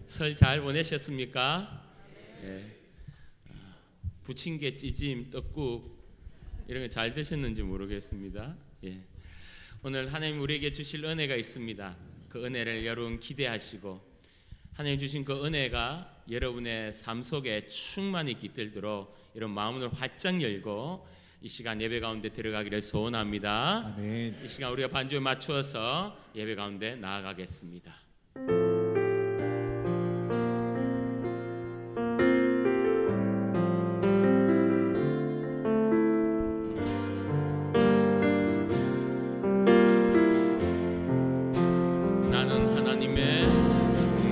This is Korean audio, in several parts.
설 잘 보내셨습니까? 예. 부침개, 찌짐, 떡국 이런 거 잘 드셨는지 모르겠습니다. 예. 오늘 하나님 우리에게 주실 은혜가 있습니다. 그 은혜를 여러분 기대하시고 하나님 주신 그 은혜가 여러분의 삶 속에 충만히 깃들도록 이런 마음을 활짝 열고 이 시간 예배 가운데 들어가기를 소원합니다. 아멘. 이 시간 우리가 반주에 맞추어서 예배 가운데 나아가겠습니다.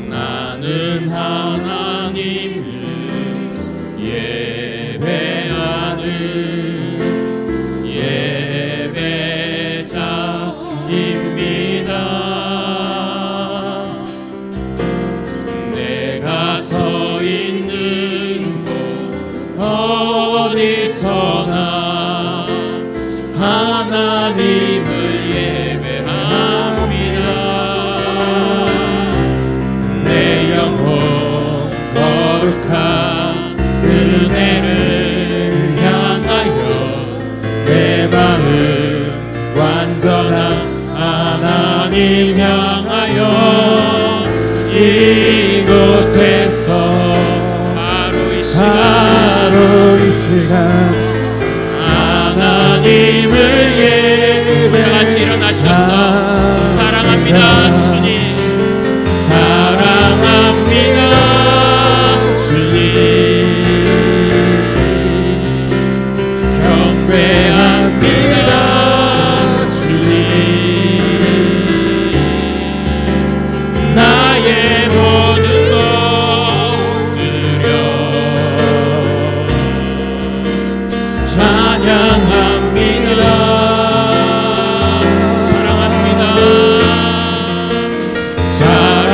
나는 하나님을 예배하는 예배자입니다. 내가 서 있는 곳 어디서나 하나님을 거룩한 은혜를 향하여 내 마음 완전한 하나님 향하여 이곳에서 바로 이 시간 하나님을 예배하며 일어나셔서 사랑합니다 주님, 사랑합니다 경배합니다 주님. 나의 모든 것들여 찬양합니다.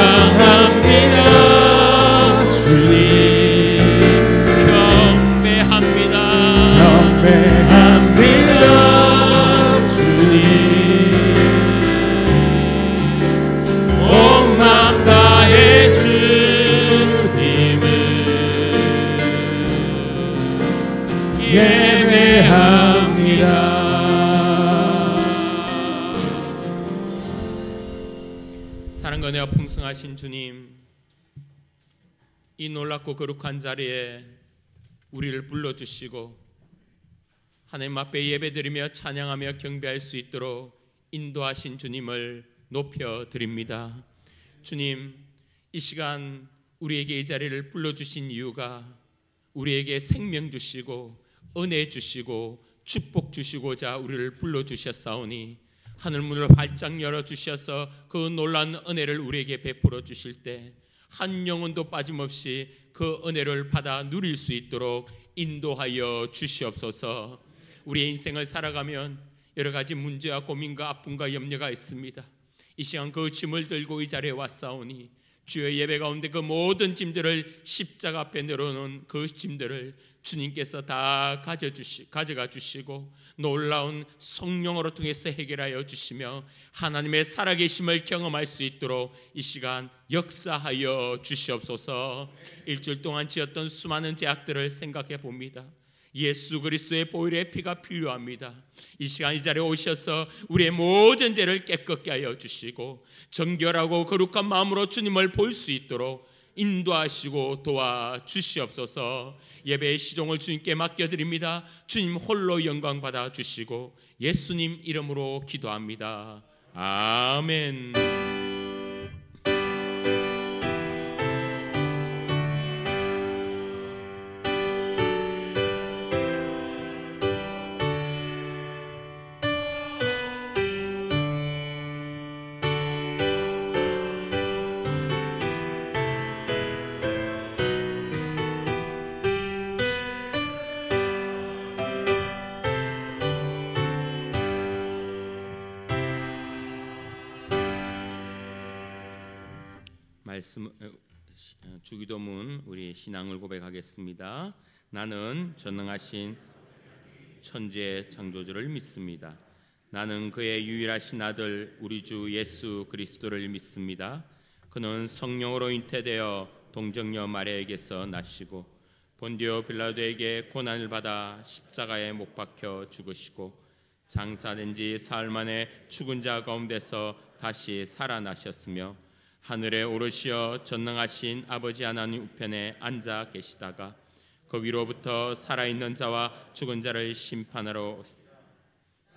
사랑합니다 주님. 경배합니다 주님. 온 맘 다해 주님을 예배합니다. 사랑과 은혜가 풍성하신 주님, 이 놀랍고 거룩한 자리에 우리를 불러주시고 하나님 앞에 예배드리며 찬양하며 경배할 수 있도록 인도하신 주님을 높여드립니다. 주님, 이 시간 우리에게 이 자리를 불러주신 이유가 우리에게 생명 주시고 은혜 주시고 축복 주시고자 우리를 불러주셨사오니 하늘문을 활짝 열어주셔서 그 놀라운 은혜를 우리에게 베풀어 주실 때 한 영혼도 빠짐없이 그 은혜를 받아 누릴 수 있도록 인도하여 주시옵소서. 우리의 인생을 살아가면 여러 가지 문제와 고민과 아픔과 염려가 있습니다. 이 시간 그 짐을 들고 이 자리에 왔사오니 주의 예배 가운데 그 모든 짐들을 십자가 앞에 내려놓은 그 짐들을 주님께서 다 가져가 주시고 놀라운 성령으로 통해서 해결하여 주시며 하나님의 살아계심을 경험할 수 있도록 이 시간 역사하여 주시옵소서. 일주일 동안 지었던 수많은 죄악들을 생각해 봅니다. 예수 그리스도의 보혈의 피가 필요합니다. 이 시간 이 자리에 오셔서 우리의 모든 죄를 깨끗게 하여 주시고 정결하고 거룩한 마음으로 주님을 볼 수 있도록 인도하시고 도와주시옵소서. 예배의 시종을 주님께 맡겨드립니다. 주님 홀로 영광 받아 주시고 예수님 이름으로 기도합니다. 아멘. 말씀 주기도문 우리 신앙을 고백하겠습니다. 나는 전능하신 천지의 창조주를 믿습니다. 나는 그의 유일하신 아들 우리 주 예수 그리스도를 믿습니다. 그는 성령으로 잉태되어 동정녀 마리아에게서 나시고 본디오 빌라도에게 고난을 받아 십자가에 못 박혀 죽으시고 장사된 지 사흘 만에 죽은 자 가운데서 다시 살아나셨으며 하늘에 오르시어 전능하신 아버지 하나님 우편에 앉아 계시다가 그 위로부터 살아있는 자와 죽은 자를 심판하러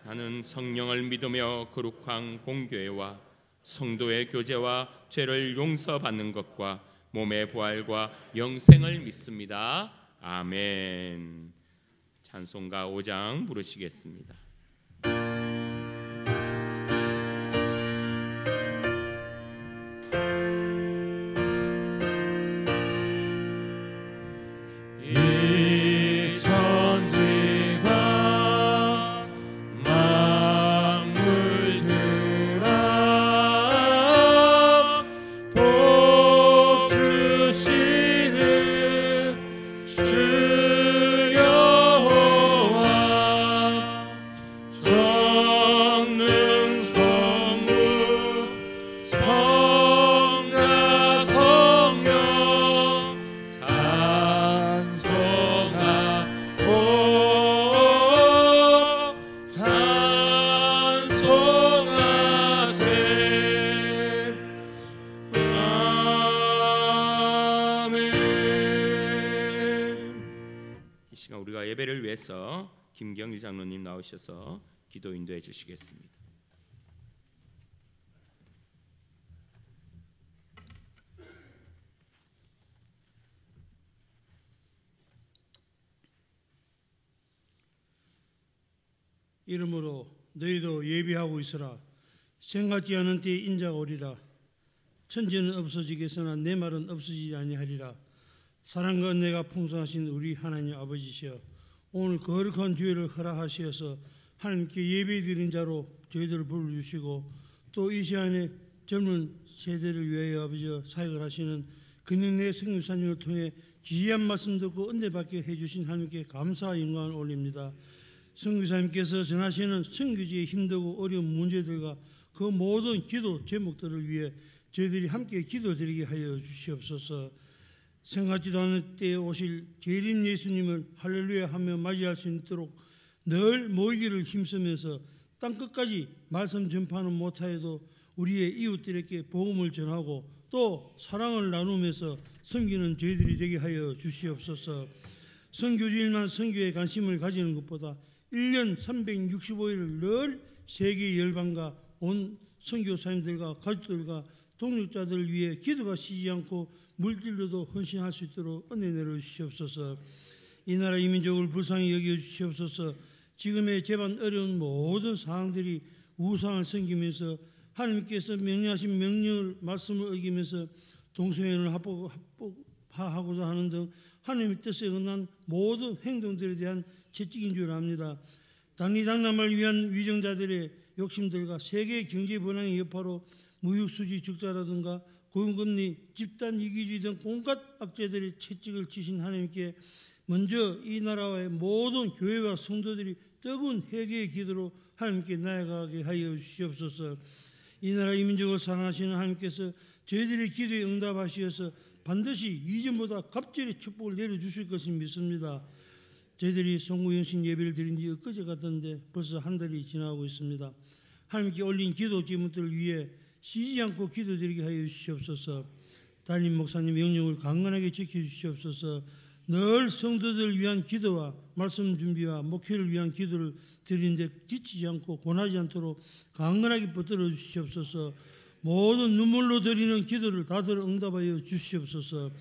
나는 성령을 믿으며 거룩한 공교회와 성도의 교제와 죄를 용서받는 것과 몸의 부활과 영생을 믿습니다. 아멘. 찬송가 5장 부르시겠습니다. 예배를 위해서 김경일 장로님 나오셔서 기도 인도해 주시겠습니다. 이러므로 너희도 예비하고 있으라. 생각지 않은 때에 인자가 오리라. 천지는 없어지겠으나 내 말은 없어지지 아니하리라. 사랑과 은혜가 풍성하신 우리 하나님 아버지시여, 오늘 거룩한 주일을 허락하시어서 하나님께 예배드린 자로 저희들을 불러주시고 또 이 시간에 젊은 세대를 위하여 아버지 사역을 하시는 근영래 선교사님을 통해 귀한 말씀 듣고 은혜받게 해주신 하나님께 감사와 영광을 올립니다. 선교사님께서 전하시는 선교지의 힘들고 어려운 문제들과 그 모든 기도 제목들을 위해 저희들이 함께 기도드리게 하여 주시옵소서. 생각지도 않은 때에 오실 재림 예수님을 할렐루야 하며 맞이할 수 있도록 늘 모이기를 힘쓰면서 땅끝까지 말씀 전파는 못하여도 우리의 이웃들에게 복음을 전하고 또 사랑을 나누면서 섬기는 저희들이 되게 하여 주시옵소서. 선교주일만 선교에 관심을 가지는 것보다 1년 365일을 늘 세계 열방과 온 선교사님들과 가족들과 동력자들을 위해 기도가 쉬지 않고 물질로도 헌신할 수 있도록 은혜 내려주시옵소서. 이 나라 이 민족을 불쌍히 여겨주시옵소서. 지금의 재반 어려운 모든 상황들이 우상을 섬기면서 하나님께서 명령하신 명령을 말씀을 어기면서 동성애를 합법화하고자 하는 등 하나님의 뜻에 응한 모든 행동들에 대한 채찍인 줄 압니다. 당리당남을 위한 위정자들의 욕심들과 세계 경제 번영의 여파로 무역수지 적자라든가 고금리, 집단 이기주의 등 온갖 악재들의 채찍을 치신 하나님께 먼저 이 나라의 모든 교회와 성도들이 뜨거운 회개의 기도로 하나님께 나아가게 하여 주시옵소서. 이 나라 이 민족을 사랑하시는 하나님께서 저희들의 기도에 응답하시어서 반드시 이전보다 갑절의 축복을 내려주실 것을 믿습니다. 저희들이 송구영신 예배를 드린 지 엊그제 같은데 벌써 한 달이 지나고 있습니다. 하나님께 올린 기도 제목들을 위해 쉬지 않고 기도드리게 하여 주시옵소서. 담임 목사님 영역을 강건하게 지켜주시옵소서. 늘 성도들을 위한 기도와 말씀 준비와 목회를 위한 기도를 드리는데 지치지 않고 고나지 않도록 강건하게 붙들어 주시옵소서. 모든 눈물로 드리는 기도를 다들 응답하여 주시옵소서.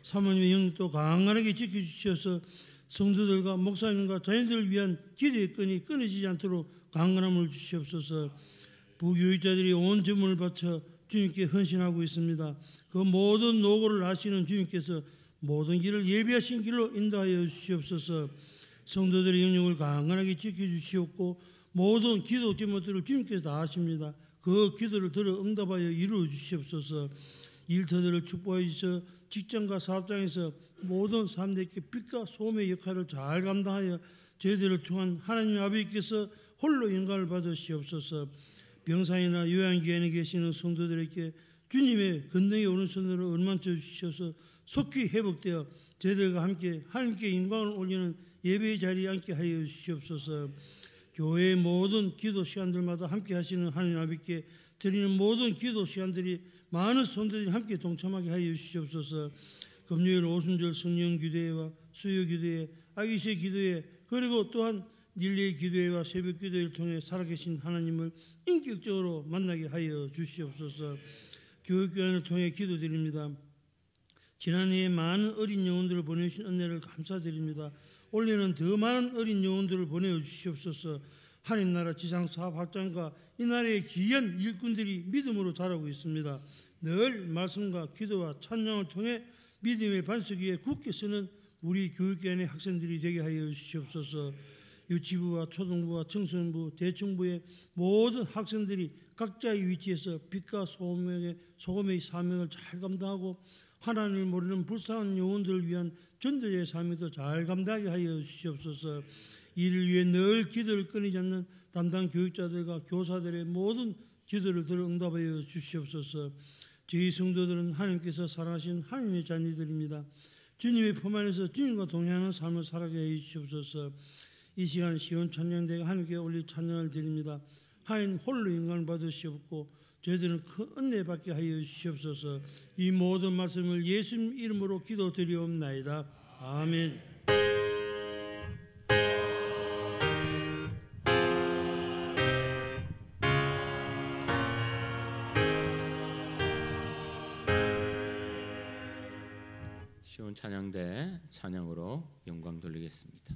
사모님의 영역도 강건하게 지켜주셔서 성도들과 목사님과 자녀들을 위한 기도의 끈이 끊어지지 않도록 강건함을 주시옵소서. 부교육자들이 온 주문을 바쳐 주님께 헌신하고 있습니다. 그 모든 노고를 아시는 주님께서 모든 길을 예비하신 길로 인도하여 주시옵소서. 성도들의 영역을 강건하게 지켜주시옵고 모든 기도 제목들을 주님께서 다 아십니다. 그 기도를 들어 응답하여 이루어 주시옵소서. 일터들을 축복해 주셔 직장과 사업장에서 모든 사람들에게 빛과 소금의 역할을 잘 감당하여 저희들을 통한 하나님 아버지께서 홀로 영광을 받으시옵소서. 병상이나 요양기관에 계시는 성도들에게 주님의 건능의 오른손으로 얼만져 주셔서 속히 회복되어 저희들과 함께 하나님께 영광을 올리는 예배의 자리에 앉게 하여 주시옵소서. 교회의 모든 기도 시간들마다 함께 하시는 하나님 아버지께 드리는 모든 기도 시간들이 많은 손들이 함께 동참하게 하여 주시옵소서. 금요일 오순절 성령 기도회와 수요 기도회, 아기새 기도회, 그리고 또한 릴레이 기도회와 새벽 기도회를 통해 살아계신 하나님을 인격적으로 만나게 하여 주시옵소서. 교육기관을 통해 기도드립니다. 지난해에 많은 어린 영혼들을 보내주신 은혜를 감사드립니다. 올해는 더 많은 어린 영혼들을 보내주시옵소서. 하나님 나라 지상사업 확장과 이 나라의 귀한 일꾼들이 믿음으로 자라고 있습니다. 늘 말씀과 기도와 찬양을 통해 믿음의 반석 위에 굳게 서는 우리 교육기관의 학생들이 되게 하여 주시옵소서. 유치부와 초등부와 청소년부, 대청부의 모든 학생들이 각자의 위치에서 빛과 소금의 사명을 잘 감당하고 하나님을 모르는 불쌍한 영혼들을 위한 전도의 삶에도 잘 감당하게 하여 주시옵소서. 이를 위해 늘 기도를 끊이지 않는 담당 교육자들과 교사들의 모든 기도를 들어 응답하여 주시옵소서. 저희 성도들은 하나님께서 사랑하신 하나님의 자녀들입니다. 주님의 품 안에서 주님과 동행하는 삶을 살아가게 해 주시옵소서. 이 시간 시온 찬양대가 하나님께 올릴 찬양을 드립니다. 하나님 홀로 영광을 받으시옵고 저희들은 큰 은혜 받게 하여 주시옵소서. 이 모든 말씀을 예수님 이름으로 기도드리옵나이다. 아멘. 시온 찬양대 찬양으로 영광 돌리겠습니다.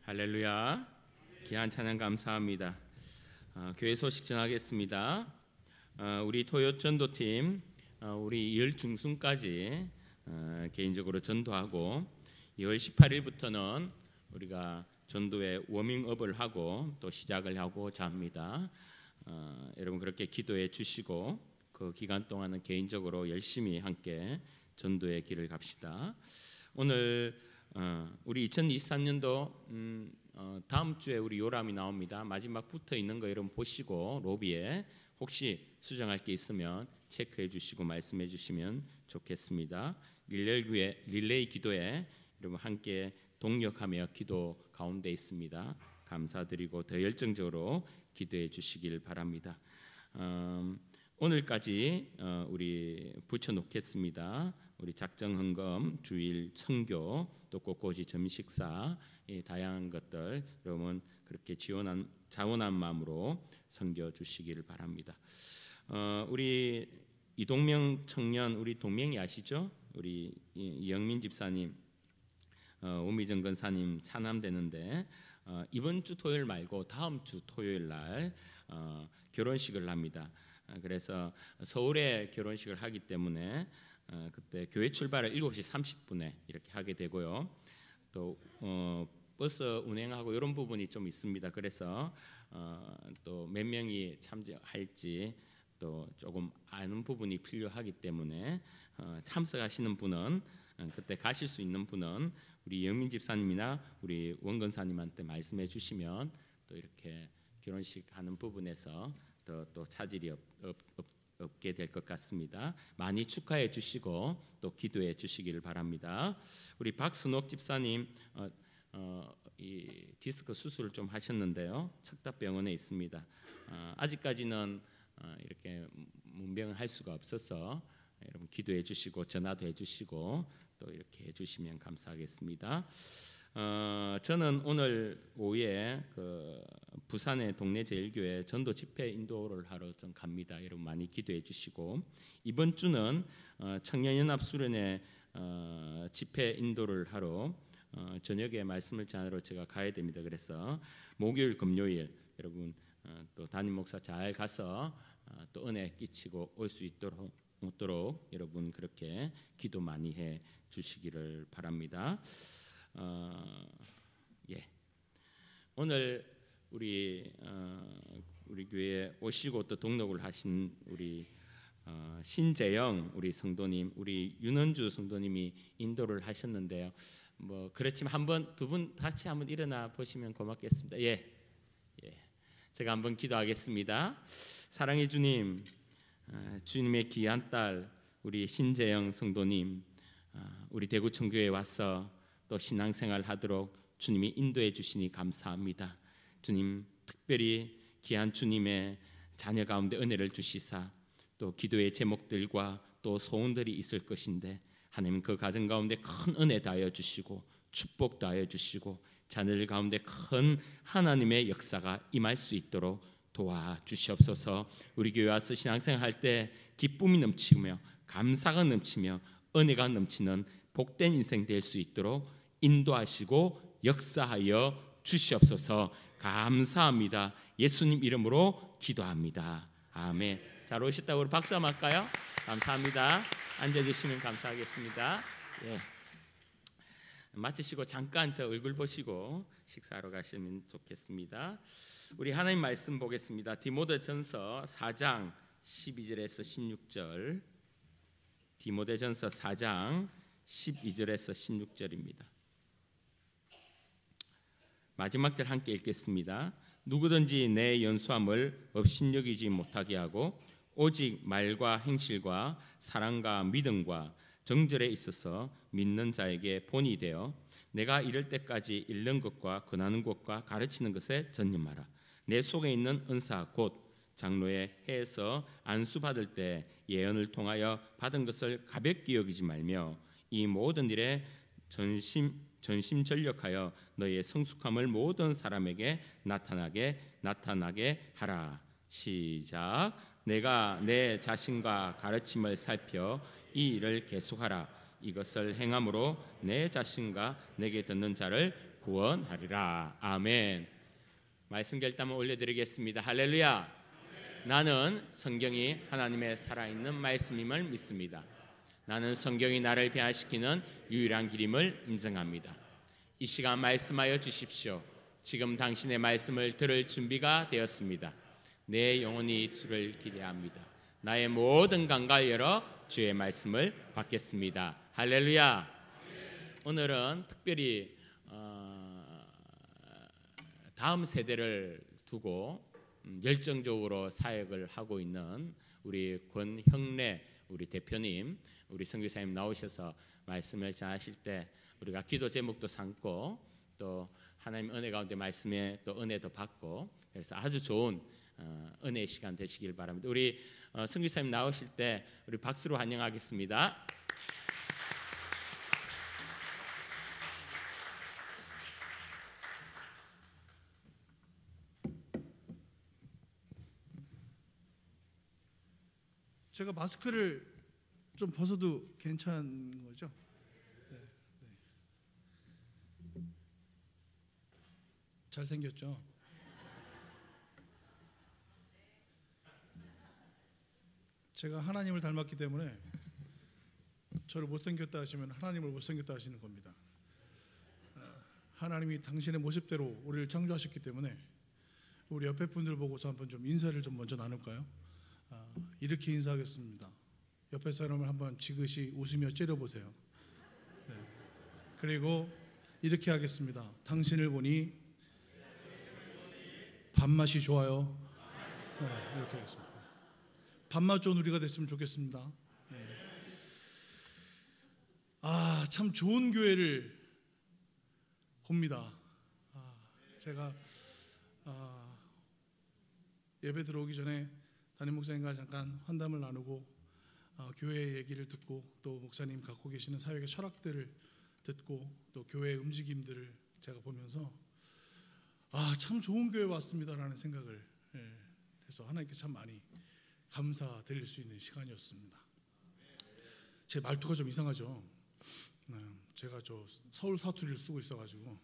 할렐루야. 귀한 찬양 감사합니다. 교회 소식 전하겠습니다. 우리 토요 전도팀 우리 2월 중순까지 개인적으로 전도하고 2월 18일부터는 우리가 전도에 워밍업을 하고 또 시작을 하고자 합니다. 여러분 그렇게 기도해 주시고 그 기간 동안은 개인적으로 열심히 함께 전도의 길을 갑시다. 오늘 우리 2023년도 다음 주에 우리 요람이 나옵니다. 마지막 붙어 있는 거 여러분 보시고 로비에 혹시 수정할 게 있으면 체크해 주시고 말씀해 주시면 좋겠습니다. 릴레이 기도에 여러분 함께 동력하며 기도 가운데 있습니다. 감사드리고 더 열정적으로 기도해 주시길 바랍니다. 오늘까지 우리 붙여놓겠습니다. 우리 작정 헌금, 주일 청교, 또 꽃꽂이 점식사, 다양한 것들 여러분 그렇게 자원한 마음으로 섬겨 주시기를 바랍니다. 우리 이동명 청년 우리 동명이 아시죠? 우리 이영민 집사님, 오미정 권사님 차남되는데 이번 주 토요일 말고 다음 주 토요일 날 결혼식을 합니다. 그래서 서울에 결혼식을 하기 때문에 그때 교회 출발을 7시 30분에 이렇게 하게 되고요. 또 버스 운행하고 이런 부분이 좀 있습니다. 그래서 또 몇 명이 참여할지 또 조금 아는 부분이 필요하기 때문에 참석하시는 분은 그때 가실 수 있는 분은 우리 영민 집사님이나 우리 원건사님한테 말씀해 주시면 또 이렇게 결혼식 하는 부분에서 또 차질이 없게 될 것 같습니다. 많이 축하해 주시고 또 기도해 주시기를 바랍니다. 우리 박순옥 집사님 이 디스크 수술을 좀 하셨는데요. 척다병원에 있습니다. 아직까지는 이렇게 문병을 할 수가 없어서 여러분 기도해 주시고 전화도 해 주시고 또 이렇게 해 주시면 감사하겠습니다. 저는 오늘 오후에 부산의 동네 제일교회 전도 집회 인도를 하러 좀 갑니다. 여러분 많이 기도해 주시고 이번 주는 청년연합 수련회 집회 인도를 하러 저녁에 말씀을 전하러 제가 가야 됩니다. 그래서 목요일 금요일 여러분 또 담임 목사 잘 가서 또 은혜 끼치고 올 수 있도록 여러분 그렇게 기도 많이 해 주시기를 바랍니다. 오늘 우리 교회에 오시고 또 등록을 하신 우리 신재영 우리 성도님, 우리 윤은주 성도님이 인도를 하셨는데요. 뭐 그렇지만 한번 두 분 같이 한번 일어나 보시면 고맙겠습니다. 제가 한번 기도하겠습니다. 사랑의 주님, 주님의 귀한 딸 우리 신재영 성도님, 우리 대구청교회에 와서 또 신앙생활 하도록 주님이 인도해 주시니 감사합니다. 주님 특별히 귀한 주님의 자녀 가운데 은혜를 주시사 또 기도의 제목들과 또 소원들이 있을 것인데 하나님 그 가정 가운데 큰 은혜 다하여 주시고 축복 다하여 주시고 자녀들 가운데 큰 하나님의 역사가 임할 수 있도록 도와주시옵소서. 우리 교회 와서 신앙생활 할 때 기쁨이 넘치며 감사가 넘치며 은혜가 넘치는 복된 인생 될 수 있도록 인도하시고 역사하여 주시옵소서. 감사합니다. 예수님 이름으로 기도합니다. 아멘. 잘 오셨다고 우리 박수 한번 할까요? 감사합니다. 앉아주시면 감사하겠습니다. 마치시고 잠깐 저 얼굴 보시고 식사하러 가시면 좋겠습니다. 우리 하나님 말씀 보겠습니다. 디모데전서 4장 12절에서 16절. 디모데전서 4장 12절에서 16절입니다. 마지막 절 함께 읽겠습니다. 누구든지 내 연수함을 업신여기지 못하게 하고 오직 말과 행실과 사랑과 믿음과 정절에 있어서 믿는 자에게 본이 되어 내가 이럴 때까지 읽는 것과 권하는 것과 가르치는 것에 전념하라. 내 속에 있는 은사 곧 장로의 해에서 안수받을 때 예언을 통하여 받은 것을 가볍게 여기지 말며 이 모든 일에 전심전력하여 너의 성숙함을 모든 사람에게 나타나게 하라. 시작. 내가 내 자신과 가르침을 살펴 이 일을 계속하라. 이것을 행함으로 내 자신과 내게 듣는 자를 구원하리라. 아멘. 말씀 결단을 올려드리겠습니다. 할렐루야. 나는 성경이 하나님의 살아있는 말씀임을 믿습니다. 나는 성경이 나를 변화시키는 유일한 길임을 인정합니다. 이 시간 말씀하여 주십시오. 지금 당신의 말씀을 들을 준비가 되었습니다. 내 영혼이 주를 기대합니다. 나의 모든 감각을 열어 주의 말씀을 받겠습니다. 할렐루야. 오늘은 특별히 다음 세대를 두고 열정적으로 사역을 하고 있는 우리 권형래 우리 대표님, 우리 선교사님 나오셔서 말씀을 전하실 때 우리가 기도 제목도 삼고 또 하나님 은혜 가운데 말씀에 또 은혜도 받고 그래서 아주 좋은 은혜의 시간 되시길 바랍니다. 우리 선교사님 나오실 때 우리 박수로 환영하겠습니다. 제가 마스크를 좀 벗어도 괜찮은 거죠? 네. 잘생겼죠? 제가 하나님을 닮았기 때문에 저를 못생겼다 하시면 하나님을 못생겼다 하시는 겁니다. 하나님이 당신의 모습대로 우리를 창조하셨기 때문에 우리 옆에 분들 보고서 한번 좀 인사를 좀 먼저 나눌까요? 이렇게 인사하겠습니다. 옆에 사람을 한번 지그시 웃으며 째려보세요. 네. 그리고 이렇게 하겠습니다. 당신을 보니 밥맛이 좋아요. 네, 이렇게 하겠습니다. 밥맛 좋은 우리가 됐으면 좋겠습니다. 네. 참 좋은 교회를 봅니다. 제가 예배 들어오기 전에 담임 목사님과 잠깐 환담을 나누고 교회 얘기를 듣고 또 목사님 갖고 계시는 사역의 철학들을 듣고 또 교회의 움직임들을 제가 보면서 참 좋은 교회 왔습니다라는 생각을 해서 하나님께 참 많이 감사드릴 수 있는 시간이었습니다. 제 말투가 좀 이상하죠? 제가 저 서울 사투리를 쓰고 있어가지고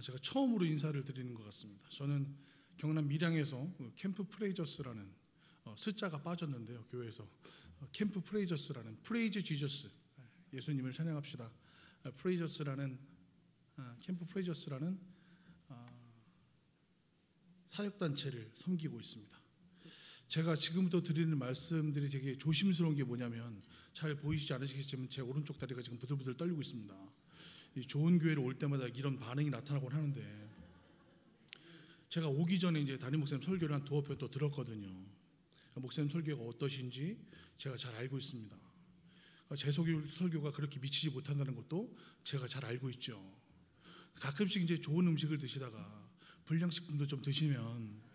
제가 처음으로 인사를 드리는 것 같습니다. 저는 경남 밀양에서 캠프 프레이저스라는 숫자가 빠졌는데요. 교회에서 캠프 프레이저스라는 프레이즈 지저스 예수님을 찬양합시다. 프레이저스라는 캠프 프레이저스라는 사역단체를 섬기고 있습니다. 제가 지금부터 드리는 말씀들이 되게 조심스러운 게 뭐냐면 잘 보이시지 않으시겠지만 제 오른쪽 다리가 지금 부들부들 떨리고 있습니다. 이 좋은 교회를 올 때마다 이런 반응이 나타나곤 하는데 제가 오기 전에 이제 담임 목사님 설교를 한 두어 편 또 들었거든요. 목사님 설교가 어떠신지 제가 잘 알고 있습니다. 제 설교가 그렇게 미치지 못한다는 것도 제가 잘 알고 있죠. 가끔씩 이제 좋은 음식을 드시다가 불량식품도 좀 드시면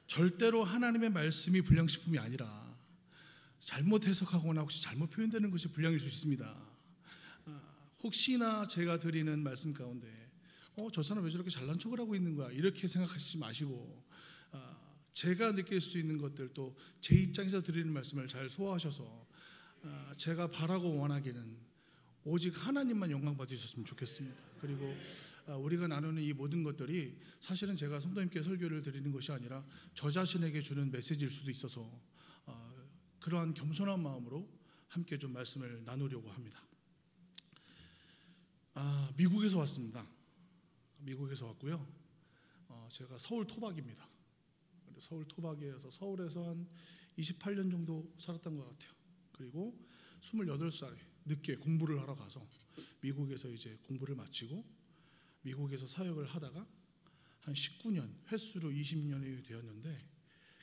절대로 하나님의 말씀이 불량식품이 아니라 잘못 해석하거나 혹시 잘못 표현되는 것이 불량일 수 있습니다. 혹시나 제가 드리는 말씀 가운데 저 사람 왜 저렇게 잘난 척을 하고 있는 거야 이렇게 생각하시지 마시고 제가 느낄 수 있는 것들 또 제 입장에서 드리는 말씀을 잘 소화하셔서 제가 바라고 원하기는 오직 하나님만 영광 받으셨으면 좋겠습니다. 그리고 우리가 나누는 이 모든 것들이 사실은 제가 성도님께 설교를 드리는 것이 아니라 저 자신에게 주는 메시지일 수도 있어서 그러한 겸손한 마음으로 함께 좀 말씀을 나누려고 합니다. 미국에서 왔습니다. 미국에서 왔고요. 제가 서울 토박입니다. 서울 토박이에서 서울에서 한 28년 정도 살았던 것 같아요. 그리고 28살에 늦게 공부를 하러 가서 미국에서 이제 공부를 마치고 미국에서 사역을 하다가 한 19년 횟수로 20년이 되었는데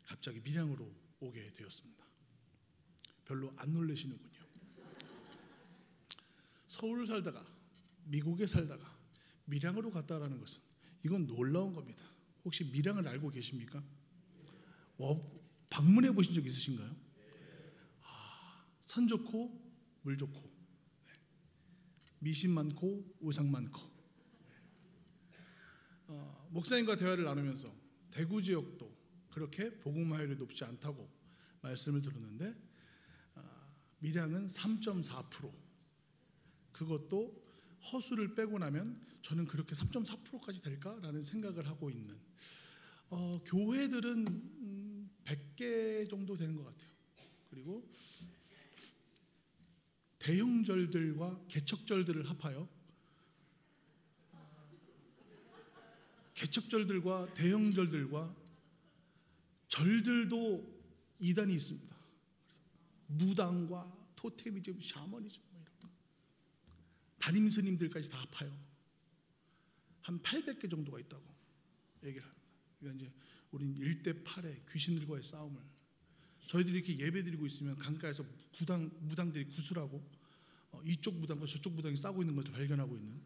갑자기 밀양으로 오게 되었습니다. 별로 안 놀라시는군요. 서울 살다가 미국에 살다가 밀양으로 갔다라는 것은 이건 놀라운 겁니다. 혹시 밀양을 알고 계십니까? 방문해 보신 적 있으신가요? 산 좋고 물 좋고 미신 많고 우상 많고 목사님과 대화를 나누면서 대구 지역도 그렇게 복음화율이 높지 않다고 말씀을 들었는데 밀양은 3.4% 그것도 허수를 빼고 나면 저는 그렇게 3.4%까지 될까라는 생각을 하고 있는 교회들은 100개 정도 되는 것 같아요. 그리고 대형절들과 개척절들을 합하여 개척절들과 대형절들과 절들도 이단이 있습니다. 무당과 토테미즘, 샤머니즘 이런 거. 담임 스님들까지 다 합하여 한 800개 정도가 있다고 얘기를 합니다. 그러니까 이제 우린 1대8의 귀신들과의 싸움을 저희들이 이렇게 예배드리고 있으면 강가에서 무당들이 구슬하고 이쪽 무당과 저쪽 무당이 싸고 있는 것을 발견하고 있는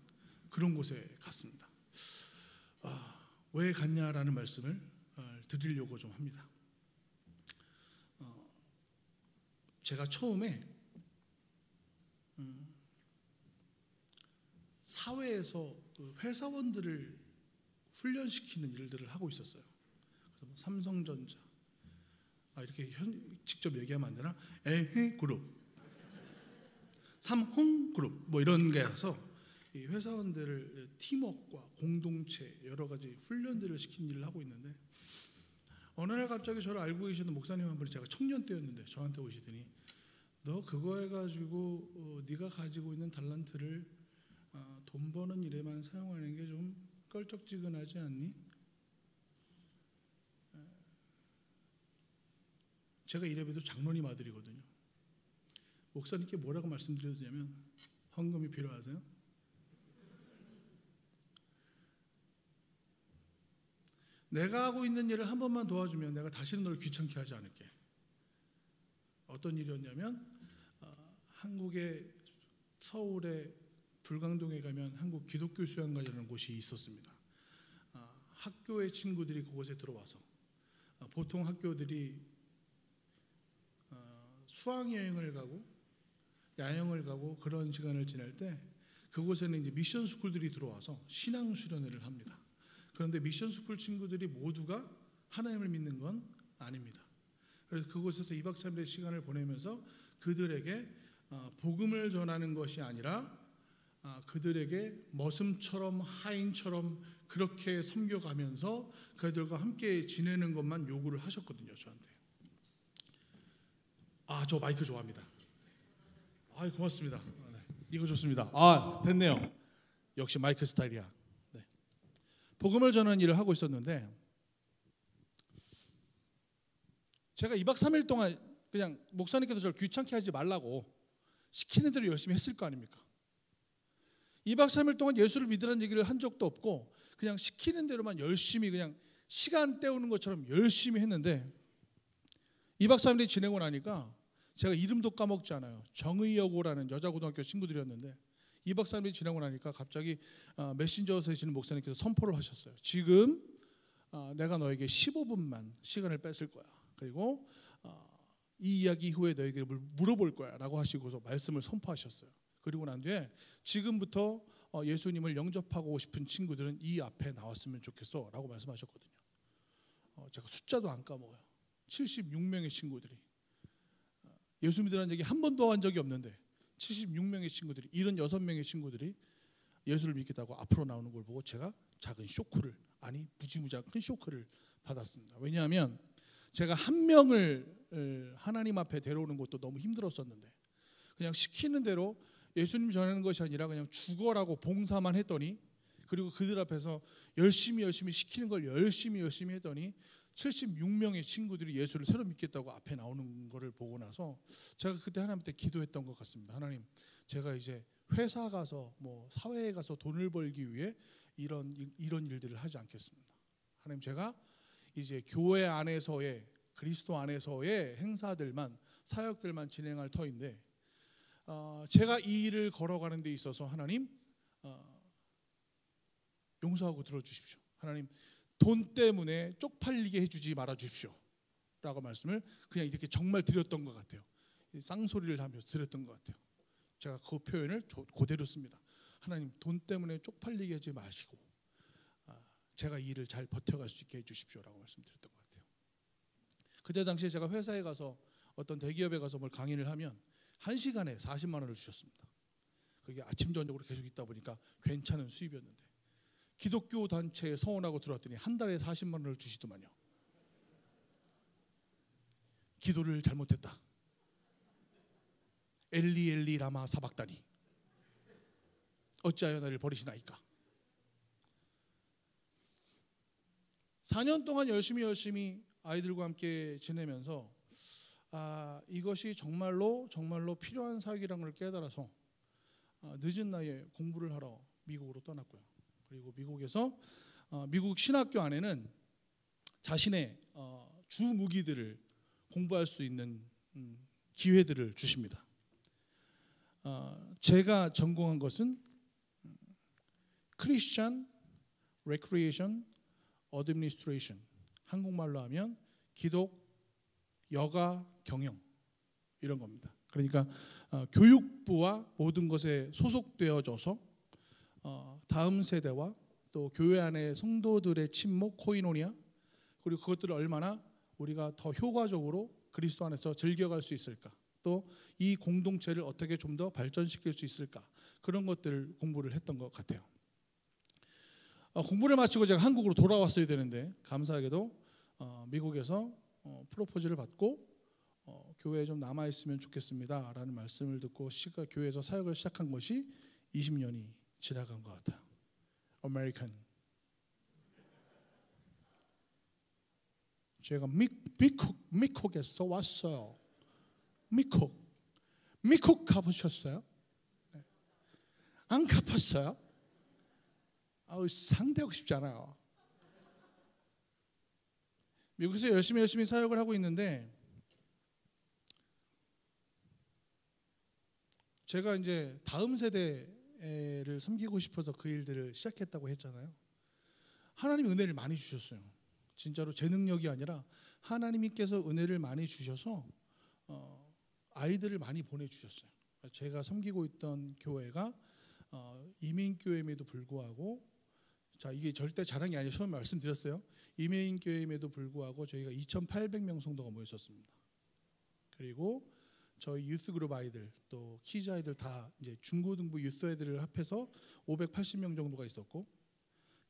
그런 곳에 갔습니다. 왜 갔냐라는 말씀을 드리려고 좀 합니다. 제가 처음에 사회에서 회사원들을 훈련시키는 일들을 하고 있었어요. 그래서 뭐 삼성전자 이렇게 직접 얘기하면 안 되나? LH 그룹, 삼홍그룹 뭐 이런 게서 이 회사원들을 팀워크와 공동체 여러 가지 훈련들을 시키는 일을 하고 있는데 어느 날 갑자기 저를 알고 계시는 목사님 한 분이 제가 청년 때였는데 저한테 오시더니 너 그거 해가지고 네가 가지고 있는 달란트를 돈 버는 일에만 사용하는 게 좀 껄쩍지근하지 않니? 제가 이래봬도 장로님 아들이거든요. 목사님께 뭐라고 말씀드려도 되냐면 헌금이 필요하세요? 내가 하고 있는 일을 한 번만 도와주면 내가 다시는 널 귀찮게 하지 않을게. 어떤 일이었냐면 한국의 서울의 불광동에 가면 한국 기독교 수양관이라는 곳이 있었습니다. 학교의 친구들이 그곳에 들어와서 보통 학교들이 수학여행을 가고 야영을 가고 그런 시간을 지낼 때 그곳에는 이제 미션 스쿨들이 들어와서 신앙 수련회를 합니다. 그런데 미션 스쿨 친구들이 모두가 하나님을 믿는 건 아닙니다. 그래서 그곳에서 2박 3일의 시간을 보내면서 그들에게 복음을 전하는 것이 아니라 그들에게 머슴처럼 하인처럼 그렇게 섬겨가면서 그들과 함께 지내는 것만 요구를 하셨거든요. 저한테. 저 마이크 좋아합니다. 고맙습니다. 이거 좋습니다. 됐네요. 역시 마이크 스타일이야. 네. 복음을 전하는 일을 하고 있었는데 제가 2박 3일 동안 그냥 목사님께서 저를 귀찮게 하지 말라고 시키는 대로 열심히 했을 거 아닙니까? 2박 3일 동안 예수를 믿으라는 얘기를 한 적도 없고 그냥 시키는 대로만 열심히 그냥 시간 때우는 것처럼 열심히 했는데 2박 3일이 지내고 나니까 제가 이름도 까먹지 않아요. 정의여고라는 여자고등학교 친구들이었는데 2박 3일이 지나고 나니까 갑자기 메신저에서 계시는 목사님께서 선포를 하셨어요. 지금 내가 너에게 15분만 시간을 뺏을 거야. 그리고 이 이야기 이후에 너에게 물어볼 거야 라고 하시고서 말씀을 선포하셨어요. 그리고 난 뒤에 지금부터 예수님을 영접하고 싶은 친구들은 이 앞에 나왔으면 좋겠어 라고 말씀하셨거든요. 제가 숫자도 안 까먹어요. 76명의 친구들이 예수 믿으라는 얘기 한 번도 한 적이 없는데 76명의 친구들이 76명의 친구들이 예수를 믿겠다고 앞으로 나오는 걸 보고 제가 작은 쇼크를 무지무지한 큰 쇼크를 받았습니다. 왜냐하면 제가 한 명을 하나님 앞에 데려오는 것도 너무 힘들었었는데 그냥 시키는 대로 예수님 전하는 것이 아니라 그냥 죽어라고 봉사만 했더니 그리고 그들 앞에서 열심히 시키는 걸 열심히 했더니 76명의 친구들이 예수를 새로 믿겠다고 앞에 나오는 것을 보고 나서 제가 그때 하나님한테 기도했던 것 같습니다. 하나님, 제가 이제 회사 가서 사회에 가서 돈을 벌기 위해 이런 일들을 하지 않겠습니다. 하나님, 제가 이제 교회 안에서의 그리스도 안에서의 행사들만 사역들만 진행할 터인데 제가 이 일을 걸어가는 데 있어서 하나님 용서하고 들어주십시오. 하나님, 돈 때문에 쪽팔리게 해주지 말아 주십시오 라고 말씀을 그냥 이렇게 정말 드렸던 것 같아요. 쌍소리를 하면서 드렸던 것 같아요. 제가 그 표현을 그대로 씁니다. 하나님, 돈 때문에 쪽팔리게 하지 마시고 제가 이 일을 잘 버텨갈 수 있게 해주십시오 라고 말씀드렸던 것 같아요. 그때 당시에 제가 회사에 가서 어떤 대기업에 가서 뭘 강의를 하면 1시간에 40만 원을 주셨습니다. 그게 아침 저녁으로 계속 있다 보니까 괜찮은 수입이었는데 기독교 단체에 서원하고 들어왔더니 한 달에 40만 원을 주시더만요. 기도를 잘못했다. 엘리 라마 사박다니 어찌하여 나를 버리시나이까. 4년 동안 열심히 아이들과 함께 지내면서 이것이 정말로 필요한 사역이라는 걸 깨달아서 늦은 나이에 공부를 하러 미국으로 떠났고요. 그리고 미국에서 미국 신학교 안에는 자신의 주 무기들을 공부할 수 있는 기회들을 주십니다. 제가 전공한 것은 Christian Recreation Administration, 한국말로 하면 기독 여가 경영 이런 겁니다. 그러니까 교육부와 모든 것에 소속되어져서 다음 세대와 또 교회 안의 성도들의 친목 코이노니아 그리고 그것들을 얼마나 우리가 더 효과적으로 그리스도 안에서 즐겨갈 수 있을까, 또 이 공동체를 어떻게 좀 더 발전시킬 수 있을까, 그런 것들 공부를 했던 것 같아요. 공부를 마치고 제가 한국으로 돌아왔어야 되는데 감사하게도 미국에서 프로포즈를 받고 교회에 좀 남아있으면 좋겠습니다 라는 말씀을 듣고 교회에서 사역을 시작한 것이 20년이 지나간 것 같아요. 아메리칸. 제가 미국에서 왔어요. 미국 가보셨어요? 네. 안 가봤어요? 상대하고 싶지 않아요. 미국에서 열심히 사역을 하고 있는데, 제가 이제 다음 세대를 섬기고 싶어서 그 일들을 시작했다고 했잖아요. 하나님 은혜를 많이 주셨어요. 진짜로 제 능력이 아니라 하나님께서 은혜를 많이 주셔서 아이들을 많이 보내주셨어요. 제가 섬기고 있던 교회가 이민교회임에도 불구하고, 자, 이게 절대 자랑이 아니에요. 처음 말씀드렸어요. 이민교회임에도 불구하고 저희가 2,800명 성도가 모였었습니다. 그리고 저희 유스그룹 아이들, 또 키즈 아이들 다 이제 중고등부 유스 아이들을 합해서 580명 정도가 있었고,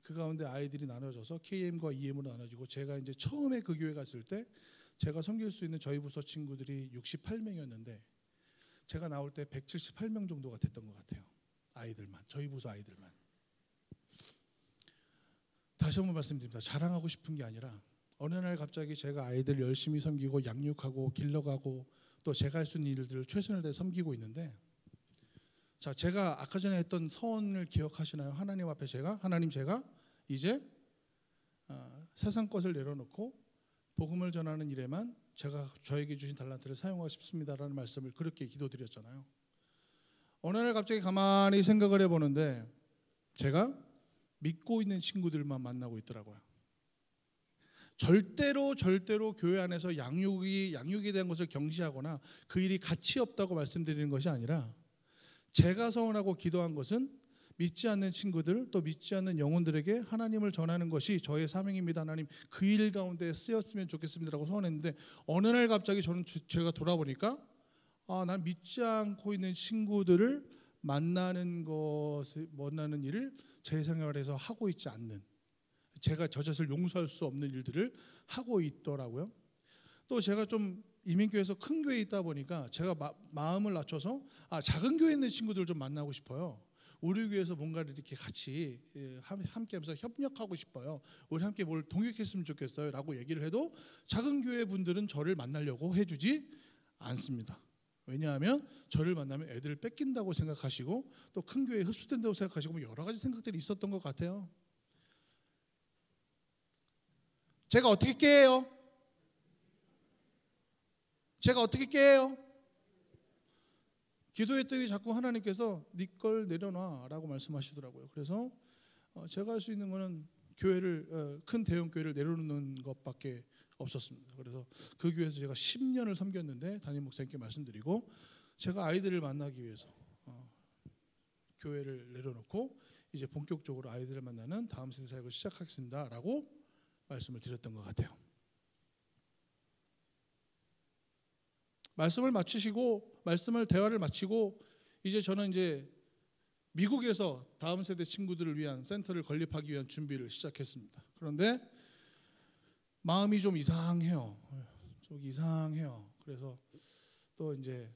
그 가운데 아이들이 나눠져서 KM과 EM으로 나눠지고, 제가 이제 처음에 그 교회 갔을 때 제가 섬길 수 있는 저희 부서 친구들이 68명이었는데 제가 나올 때 178명 정도가 됐던 것 같아요. 아이들만, 저희 부서 아이들만. 다시 한번 말씀드립니다. 자랑하고 싶은 게 아니라 어느 날 갑자기 제가 아이들 열심히 섬기고 양육하고 길러가고 또 제가 할 수 있는 일들을 최선을 다해 섬기고 있는데, 자, 제가 아까 전에 했던 서원을 기억하시나요? 하나님 앞에 제가 이제 세상 것을 내려놓고 복음을 전하는 일에만 제가 저에게 주신 달란트를 사용하고 싶습니다라는 말씀을 그렇게 기도드렸잖아요. 어느 날 갑자기 가만히 생각을 해보는데 제가 믿고 있는 친구들만 만나고 있더라고요. 절대로 교회 안에서 양육에 대한 것을 경시하거나 그 일이 가치 없다고 말씀드리는 것이 아니라, 제가 서원하고 기도한 것은 믿지 않는 친구들, 또 믿지 않는 영혼들에게 하나님을 전하는 것이 저의 사명입니다. 하나님, 그 일 가운데 쓰였으면 좋겠습니다라고 서원했는데, 어느 날 갑자기 제가 돌아보니까 난 믿지 않고 있는 친구들을 만나는 일을 제 생활에서 하고 있지 않는, 제가 저것을 용서할 수 없는 일들을 하고 있더라고요. 또 제가 좀 이민교회에서 큰 교회에 있다 보니까 제가 마음을 낮춰서 작은 교회에 있는 친구들 좀 만나고 싶어요. 우리 교회에서 뭔가를 이렇게 같이 함께 하면서 협력하고 싶어요. 우리 함께 뭘 동역했으면 좋겠어요 라고 얘기를 해도 작은 교회 분들은 저를 만나려고 해주지 않습니다. 왜냐하면 저를 만나면 애들을 뺏긴다고 생각하시고 또 큰 교회에 흡수된다고 생각하시고 여러 가지 생각들이 있었던 것 같아요. 제가 어떻게 깨요? 기도했더니 자꾸 하나님께서 네 걸 내려놔 라고 말씀하시더라고요. 그래서 제가 할 수 있는 거는 교회를, 큰 대형 교회를 내려놓는 것밖에 없었습니다. 그래서 그 교회에서 제가 10년을 섬겼는데, 담임 목사님께 말씀드리고 제가 아이들을 만나기 위해서 교회를 내려놓고 이제 본격적으로 아이들을 만나는 다음 세대 사역을 시작하겠습니다 라고 말씀을 드렸던 것 같아요. 대화를 마치고 이제 저는 이제 미국에서 다음 세대 친구들을 위한 센터를 건립하기 위한 준비를 시작했습니다. 그런데 마음이 좀 이상해요. 그래서 또 이제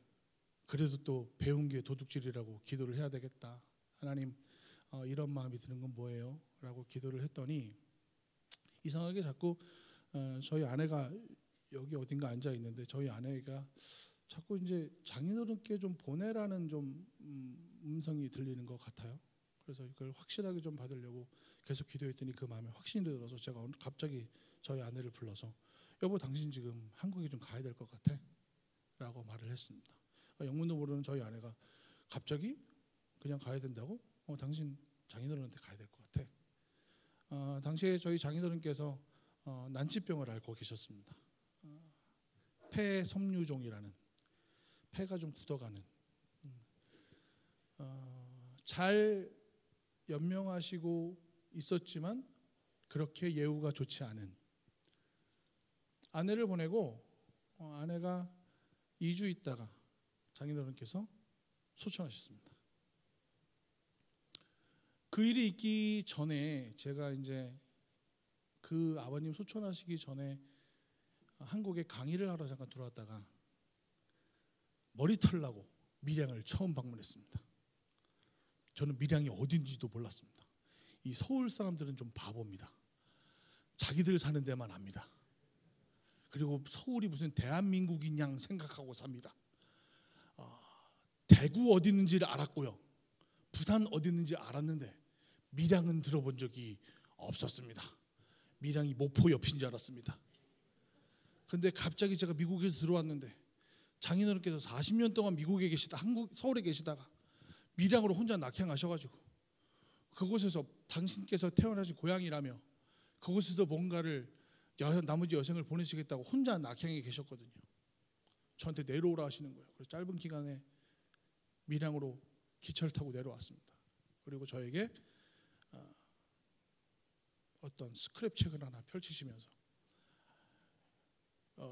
그래도 또 배운 게 도둑질이라고 기도를 해야 되겠다. 하나님, 이런 마음이 드는 건 뭐예요? 라고 기도를 했더니 이상하게 자꾸 저희 아내가 여기 어딘가 앉아 있는데, 저희 아내가 자꾸 이제 장인어른께 좀 보내라는 좀 음성이 들리는 것 같아요. 그래서 이걸 확실하게 좀 받으려고 계속 기도했더니 그 마음에 확신이 들어서 제가 갑자기 저희 아내를 불러서 여보, 당신 지금 한국에 좀 가야 될 것 같아 라고 말을 했습니다. 영문도 모르는 저희 아내가 갑자기 그냥 가야 된다고? 당신 장인어른한테 가야 될 것 같아. 당시에 저희 장인어른께서 난치병을 앓고 계셨습니다. 폐섬유종이라는, 폐가 좀 굳어가는, 잘 연명하시고 있었지만 그렇게 예후가 좋지 않은 아내를 보내고 아내가 2주 있다가 장인어른께서 소천하셨습니다. 그 일이 있기 전에 제가 이제 그 아버님 소천하시기 전에 한국에 강의를 하러 잠깐 들어왔다가 머리 털라고 밀양을 처음 방문했습니다. 저는 밀양이 어딘지도 몰랐습니다. 이 서울 사람들은 좀 바보입니다. 자기들 사는 데만 압니다. 그리고 서울이 무슨 대한민국인 양 생각하고 삽니다. 대구 어디 있는지를 알았고요. 부산 어디 있는지 알았는데 밀양은 들어본 적이 없었습니다. 밀양이 목포 옆인 줄 알았습니다. 근데 갑자기 제가 미국에서 들어왔는데 장인어른께서 40년 동안 미국에 계시다 서울에 계시다가 밀양으로 혼자 낙향하셔가지고 그곳에서 당신께서 태어나신 고향이라며 그곳에서 뭔가를 나머지 여생을 보내시겠다고 혼자 낙향에 계셨거든요. 저한테 내려오라 하시는 거예요. 그래서 짧은 기간에 밀양으로 기차를 타고 내려왔습니다. 그리고 저에게 어떤 스크랩 책을 하나 펼치시면서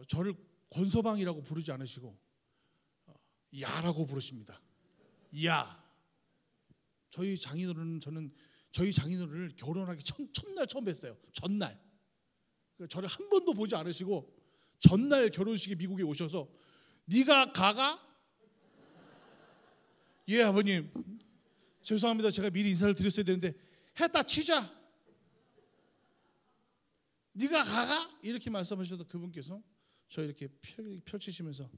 저를 권서방이라고 부르지 않으시고 야라고 부르십니다. 야. 저희 장인어른을 결혼하기 첫날 처음 뵀어요. 전날. 저를 한 번도 보지 않으시고 전날 결혼식에 미국에 오셔서 네가 가가? 예 아버님 죄송합니다. 제가 미리 인사를 드렸어야 되는데 했다 치자. 네가 가가? 이렇게 말씀하셔서 그분께서 저 이렇게 펼치시면서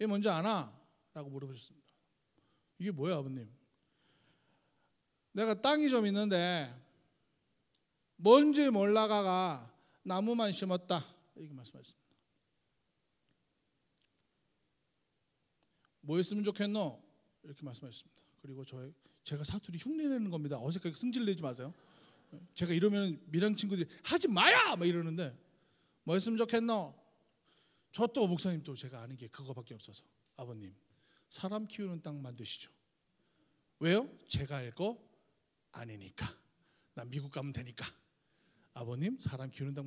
얘 뭔지 아나? 라고 물어보셨습니다. 이게 뭐야 아버님? 내가 땅이 좀 있는데 뭔지 몰라가가 나무만 심었다. 이렇게 말씀하셨습니다. 뭐 했으면 좋겠노? 이렇게 말씀하셨습니다. 그리고 제가 사투리 흉내내는 겁니다. 어색하게 승질내지 마세요. 제가 이러면 밀양 친구들이 하지 마야! 막 이러는데 뭐 했으면 좋겠노? 저 또 목사님 또 제가 아는 게 그거밖에 없어서 아버님 사람 키우는 땅 만드시죠. 왜요? 제가 알 거 아니니까. 난 미국 가면 되니까. 아버님 사람 키우는 땅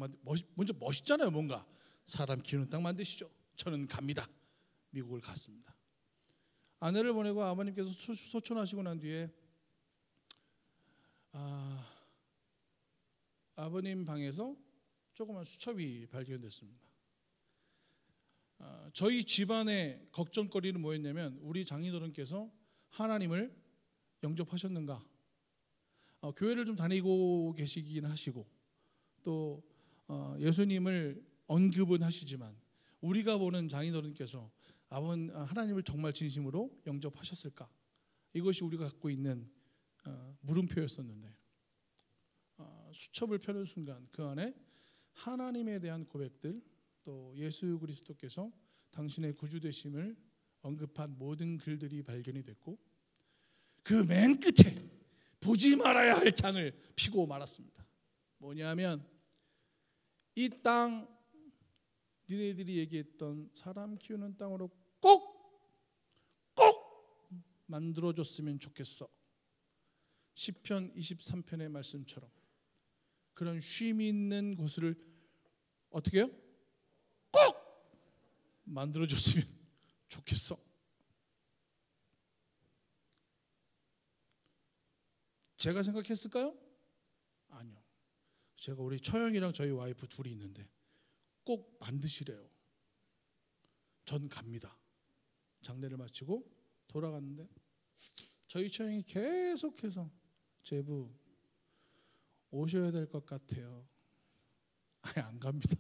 먼저 멋있잖아요. 뭔가 사람 키우는 땅 만드시죠. 저는 갑니다. 미국을 갔습니다. 아내를 보내고 아버님께서 소천하시고 난 뒤에 아버님 방에서 조그만 수첩이 발견됐습니다. 저희 집안의 걱정거리는 뭐였냐면 우리 장인어른께서 하나님을 영접하셨는가, 교회를 좀 다니고 계시긴 하시고 또 예수님을 언급은 하시지만 우리가 보는 장인어른께서 하나님을 정말 진심으로 영접하셨을까? 이것이 우리가 갖고 있는 물음표였었는데 수첩을 펴는 순간 그 안에 하나님에 대한 고백들 또 예수 그리스도께서 당신의 구주되심을 언급한 모든 글들이 발견이 됐고 그 맨 끝에 보지 말아야 할 장을 피고 말았습니다. 뭐냐면 이 땅 니네들이 얘기했던 사람 키우는 땅으로 꼭 만들어줬으면 좋겠어. 시편 23편의 말씀처럼 그런 쉼이 있는 곳을 어떻게 해요? 꼭 만들어줬으면 좋겠어. 제가 생각했을까요? 아니요. 제가 우리 처형이랑 저희 와이프 둘이 있는데 꼭 만드시래요. 전 갑니다. 장례를 마치고 돌아갔는데 저희 처형이 계속해서 제부 오셔야 될 것 같아요. 아니 안 갑니다.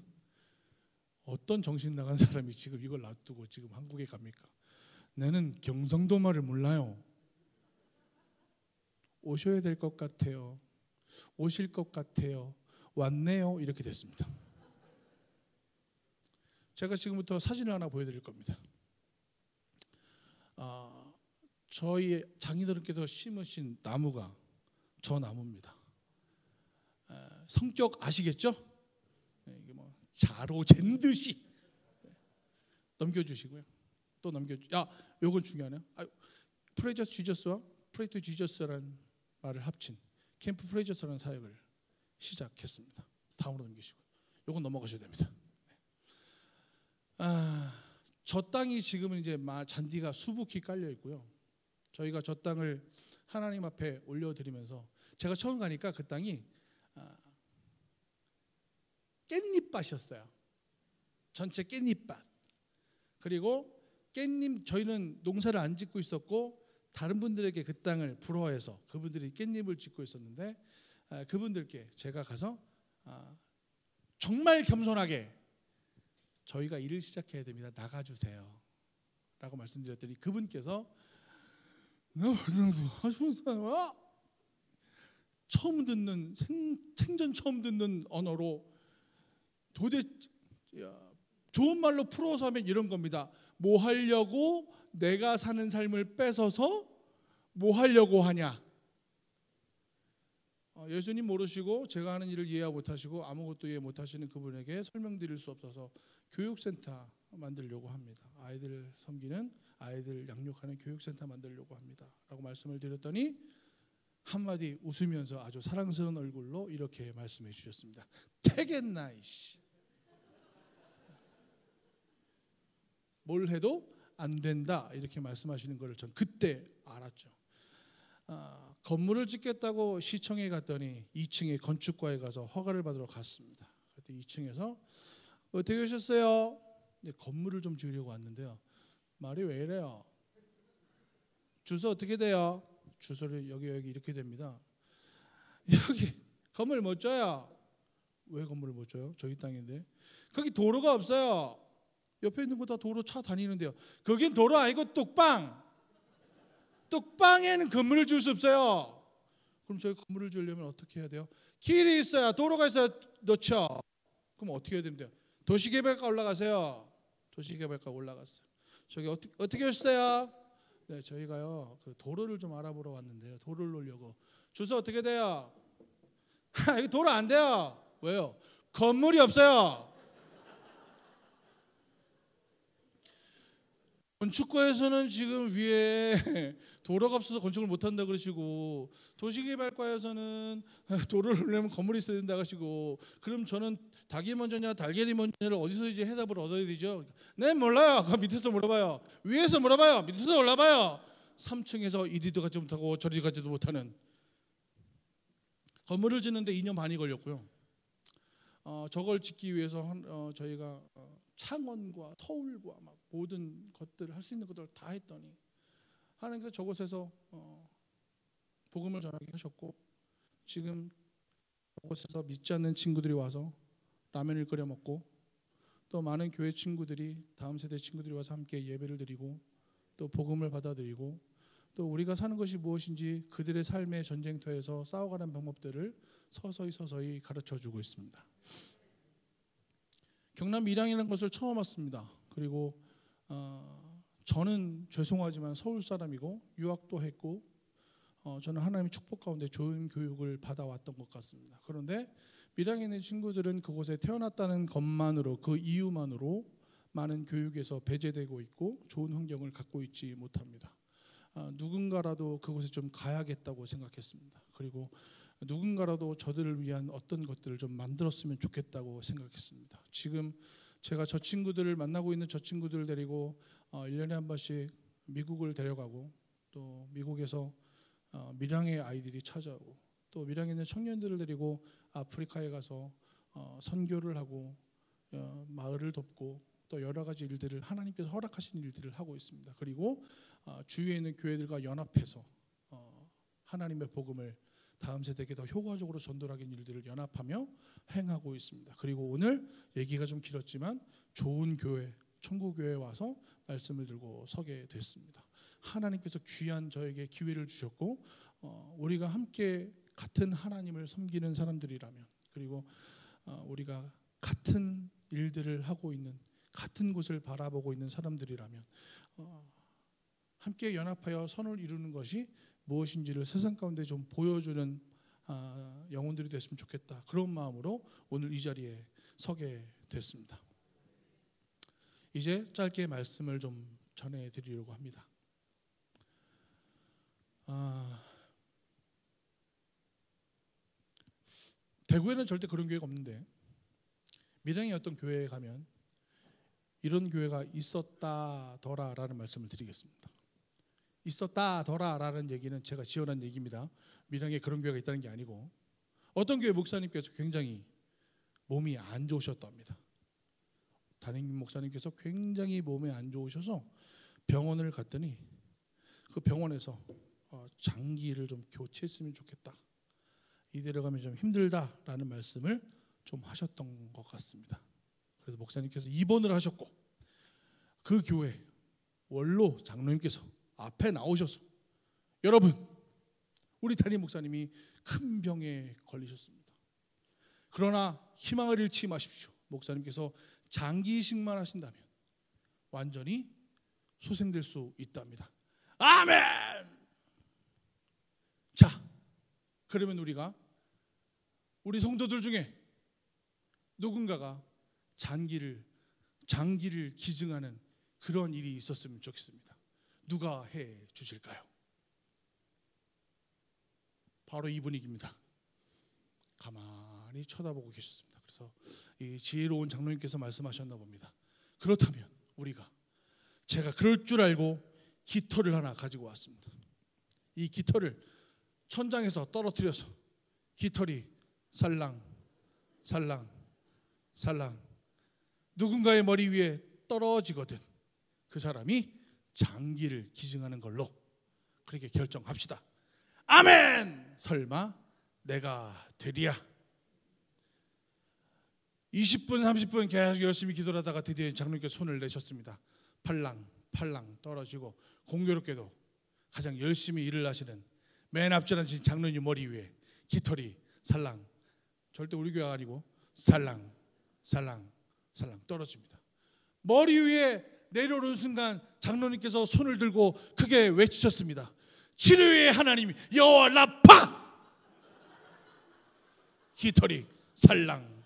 어떤 정신 나간 사람이 지금 이걸 놔두고 지금 한국에 갑니까? 나는 경상도 말을 몰라요. 오셔야 될 것 같아요. 오실 것 같아요. 왔네요. 이렇게 됐습니다. 제가 지금부터 사진을 하나 보여드릴 겁니다. 저희 장인어른께서 심으신 나무가 저 나무입니다. 성격 아시겠죠? 이게 뭐 자로 잰 듯이 넘겨주시고요. 또 요건 중요하네요. 프레저스 지저스와 프레이트 지저스라는 말을 합친 캠프 프레저스라는 사역을 시작했습니다. 다음으로 넘기시고 요건 넘어가셔야 됩니다. 저 땅이 지금은 이제 잔디가 수북히 깔려 있고요. 저희가 저 땅을 하나님 앞에 올려드리면서 제가 처음 가니까 그 땅이 깻잎밭이었어요. 전체 깻잎밭. 그리고 깻잎, 저희는 농사를 안 짓고 있었고 다른 분들에게 그 땅을 부러워해서 그분들이 깻잎을 짓고 있었는데 그분들께 제가 가서 정말 겸손하게 저희가 일을 시작해야 됩니다. 나가주세요 라고 말씀드렸더니 그분께서 처음 듣는 생전 처음 듣는 언어로 도대체 좋은 말로 풀어서 하면 이런 겁니다. 뭐 하려고 내가 사는 삶을 뺏어서 뭐 하려고 하냐. 예수님 모르시고 제가 하는 일을 이해 못하시고 아무것도 이해 못하시는 그분에게 설명드릴 수 없어서 교육센터 만들려고 합니다. 아이들 섬기는, 아이들 양육하는 교육센터 만들려고 합니다 라고 말씀을 드렸더니 한마디 웃으면서 아주 사랑스러운 얼굴로 이렇게 말씀해 주셨습니다. 되겠나 이씨. 뭘 해도 안 된다 이렇게 말씀하시는 것을 전 그때 알았죠. 건물을 짓겠다고 시청에 갔더니 2층에 건축과에 가서 허가를 받으러 갔습니다. 그때 2층에서 어떻게 오셨어요? 건물을 좀 지으려고 왔는데요. 말이 왜 이래요? 주소 어떻게 돼요? 주소를 여기 이렇게 됩니다. 여기 건물 못 줘요. 왜 건물을 못 줘요? 저희 땅인데. 거기 도로가 없어요. 옆에 있는 거 다 도로 차 다니는데요. 거긴 도로 아니고 뚝방. 뚝방에는 건물을 지을 수 없어요. 그럼 저희 건물을 지으려면 어떻게 해야 돼요? 길이 있어야, 도로가 있어야 넣죠. 그럼 어떻게 해야 됩니까? 도시개발과 올라가세요. 도시개발과 올라갔어요. 저기 어떻게 하셨어요? 네, 저희가요 그 도로를 좀 알아보러 왔는데요. 도로를 놓으려고. 주소 어떻게 돼요? 여기 도로 안 돼요. 왜요? 건물이 없어요. 건축과에서는 지금 위에 도로가 없어서 건축을 못한다 그러시고, 도시개발과에서는 도로를 내면 건물이 있어야 된다 하시고, 그럼 저는 닭이 먼저냐 달걀이 먼저냐를 어디서 이제 해답을 얻어야 되죠? 네, 몰라요. 그 밑에서 물어봐요. 위에서 물어봐요. 밑에서 올라봐요. 3층에서 이리도 가지 못하고 저리 가지도 못하는 건물을 짓는데 2년 반이 걸렸고요. 저걸 짓기 위해서 저희가 창원과 서울과 막 모든 것들을 할 수 있는 것들을 다 했더니 하나님께서 저곳에서 복음을 전하게 하셨고, 지금 저곳에서 믿지 않는 친구들이 와서 라면을 끓여 먹고, 또 많은 교회 친구들이, 다음 세대 친구들이 와서 함께 예배를 드리고, 또 복음을 받아들이고, 또 우리가 사는 것이 무엇인지 그들의 삶의 전쟁터에서 싸워가는 방법들을 서서히 가르쳐주고 있습니다. 경남 밀양이라는 것을 처음 왔습니다. 그리고 저는 죄송하지만 서울 사람이고 유학도 했고 저는 하나님의 축복 가운데 좋은 교육을 받아왔던 것 같습니다. 그런데 밀양에 있는 친구들은 그곳에 태어났다는 것만으로, 그 이유만으로 많은 교육에서 배제되고 있고 좋은 환경을 갖고 있지 못합니다. 누군가라도 그곳에 좀 가야겠다고 생각했습니다. 그리고 누군가라도 저들을 위한 어떤 것들을 좀 만들었으면 좋겠다고 생각했습니다. 지금 제가 저 친구들을 만나고 있는 저 친구들을 데리고 1년에 한 번씩 미국을 데려가고, 또 미국에서 밀양의 아이들이 찾아오고, 또 밀양에 있는 청년들을 데리고 아프리카에 가서 선교를 하고 마을을 돕고, 또 여러 가지 일들을 하나님께서 허락하신 일들을 하고 있습니다. 그리고 주위에 있는 교회들과 연합해서 하나님의 복음을 다음 세대에게 더 효과적으로 전달하는 일들을 연합하며 행하고 있습니다. 그리고 오늘 얘기가 좀 길었지만 좋은 교회, 천국교회에 와서 말씀을 들고 서게 됐습니다. 하나님께서 귀한 저에게 기회를 주셨고, 우리가 함께 같은 하나님을 섬기는 사람들이라면, 그리고 우리가 같은 일들을 하고 있는, 같은 곳을 바라보고 있는 사람들이라면 함께 연합하여 선을 이루는 것이 무엇인지를 세상 가운데 좀 보여주는 영혼들이 됐으면 좋겠다. 그런 마음으로 오늘 이 자리에 서게 됐습니다. 이제 짧게 말씀을 좀 전해드리려고 합니다. 대구에는 절대 그런 교회가 없는데 밀양의 어떤 교회에 가면 이런 교회가 있었다더라라는 말씀을 드리겠습니다. 있었다더라라는 얘기는 제가 지어낸 얘기입니다. 밀양에 그런 교회가 있다는 게 아니고, 어떤 교회 목사님께서 굉장히 몸이 안 좋으셨답니다. 담임 목사님께서 굉장히 몸이 안 좋으셔서 병원을 갔더니 그 병원에서 장기를 좀 교체했으면 좋겠다, 이대로 가면 좀 힘들다라는 말씀을 좀 하셨던 것 같습니다. 그래서 목사님께서 입원을 하셨고, 그 교회 원로 장로님께서 앞에 나오셔서, 여러분, 우리 담임 목사님이 큰 병에 걸리셨습니다. 그러나 희망을 잃지 마십시오. 목사님께서 장기 이식만 하신다면 완전히 소생될 수 있답니다. 아멘. 자, 그러면 우리 성도들 중에 누군가가 장기를 기증하는 그런 일이 있었으면 좋겠습니다. 누가 해 주실까요? 바로 이 분위기입니다. 가만히 쳐다보고 계셨습니다. 그래서 이 지혜로운 장로님께서 말씀하셨나 봅니다. 그렇다면 제가 그럴 줄 알고 깃털을 하나 가지고 왔습니다. 이 깃털을 천장에서 떨어뜨려서 깃털이 살랑 살랑 살랑 누군가의 머리 위에 떨어지거든 그 사람이 장기를 기증하는 걸로 그렇게 결정합시다. 아멘. 설마 내가 되리야. 20분 30분 계속 열심히 기도를 하다가 드디어 장로님께서 손을 내셨습니다. 팔랑 떨어지고, 공교롭게도 가장 열심히 일을 하시는 맨 앞줄 앉으신 장로님 머리 위에 깃털이 살랑, 절대 우리 교회가 아니고 살랑 떨어집니다. 머리 위에 내려오는 순간 장로님께서 손을 들고 크게 외치셨습니다. 치료의 하나님 여호와 라파. 깃털이 살랑.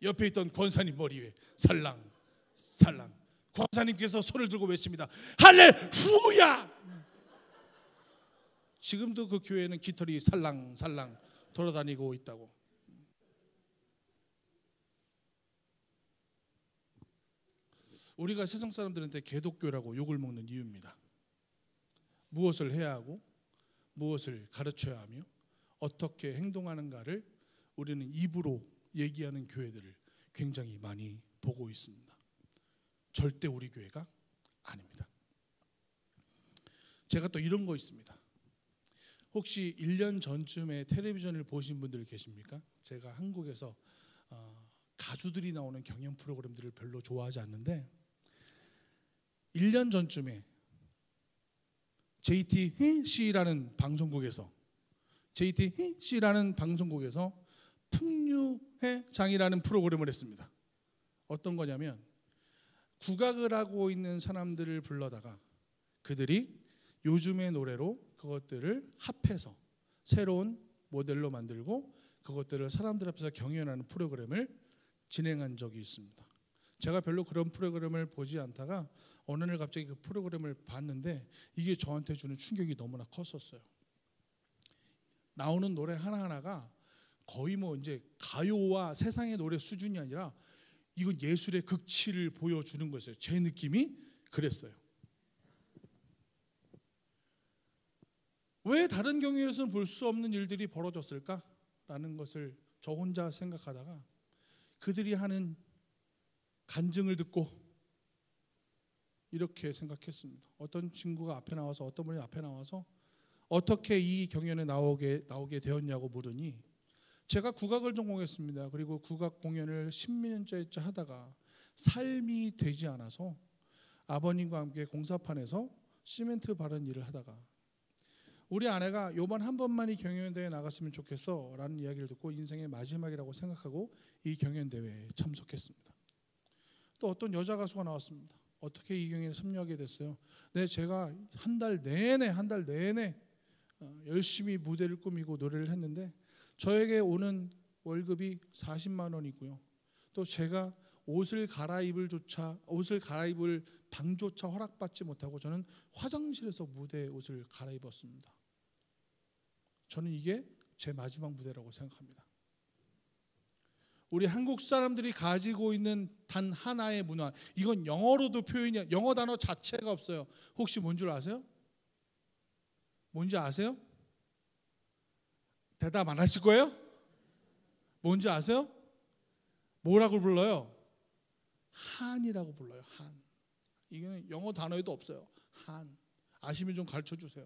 옆에 있던 권사님 머리 위에 살랑. 권사님께서 손을 들고 외칩니다. 할렐루야. 지금도 그 교회는 깃털이 살랑 돌아다니고 있다고. 우리가 세상 사람들한테 개독교라고 욕을 먹는 이유입니다. 무엇을 해야 하고 무엇을 가르쳐야 하며 어떻게 행동하는가를 우리는 입으로 얘기하는 교회들을 굉장히 많이 보고 있습니다. 절대 우리 교회가 아닙니다. 제가 또 이런 거 있습니다. 혹시 1년 전쯤에 텔레비전을 보신 분들 계십니까? 제가 한국에서 가수들이 나오는 경연 프로그램들을 별로 좋아하지 않는데 1년 전쯤에 JTC라는 방송국에서 풍류의 장이라는 프로그램을 했습니다. 어떤 거냐면 국악을 하고 있는 사람들을 불러다가 그들이 요즘의 노래로 그것들을 합해서 새로운 모델로 만들고 그것들을 사람들 앞에서 경연하는 프로그램을 진행한 적이 있습니다. 제가 별로 그런 프로그램을 보지 않다가 어느 날 갑자기 그 프로그램을 봤는데 이게 저한테 주는 충격이 너무나 컸었어요. 나오는 노래 하나하나가 거의 이제 가요와 세상의 노래 수준이 아니라 이건 예술의 극치를 보여주는 거였어요. 제 느낌이 그랬어요. 왜 다른 경연에서는 볼 수 없는 일들이 벌어졌을까라는 것을 저 혼자 생각하다가 그들이 하는 간증을 듣고 이렇게 생각했습니다. 어떤 친구가 앞에 나와서 어떤 분이 앞에 나와서 어떻게 이 경연에 나오게 되었냐고 물으니 제가 국악을 전공했습니다. 그리고 국악 공연을 10년째 하다가 삶이 되지 않아서 아버님과 함께 공사판에서 시멘트 바른 일을 하다가 우리 아내가 요번 한 번만 이 경연대회에 나갔으면 좋겠어 라는 이야기를 듣고 인생의 마지막이라고 생각하고 이 경연대회에 참석했습니다. 또 어떤 여자 가수가 나왔습니다. 어떻게 이 경연에 참여하게 됐어요? 네, 제가 한 달 내내 열심히 무대를 꾸미고 노래를 했는데 저에게 오는 월급이 40만 원이고요. 또 제가 옷을 갈아입을 방조차 허락받지 못하고 저는 화장실에서 무대 옷을 갈아입었습니다. 저는 이게 제 마지막 무대라고 생각합니다. 우리 한국 사람들이 가지고 있는 단 하나의 문화, 이건 영어로도 표현이, 영어 단어 자체가 없어요. 혹시 뭔 줄 아세요? 뭔지 아세요? 대답 안 하실 거예요? 뭔지 아세요? 뭐라고 불러요? 한이라고 불러요. 한. 이거는 영어 단어에도 없어요. 한. 아시면 좀 가르쳐 주세요.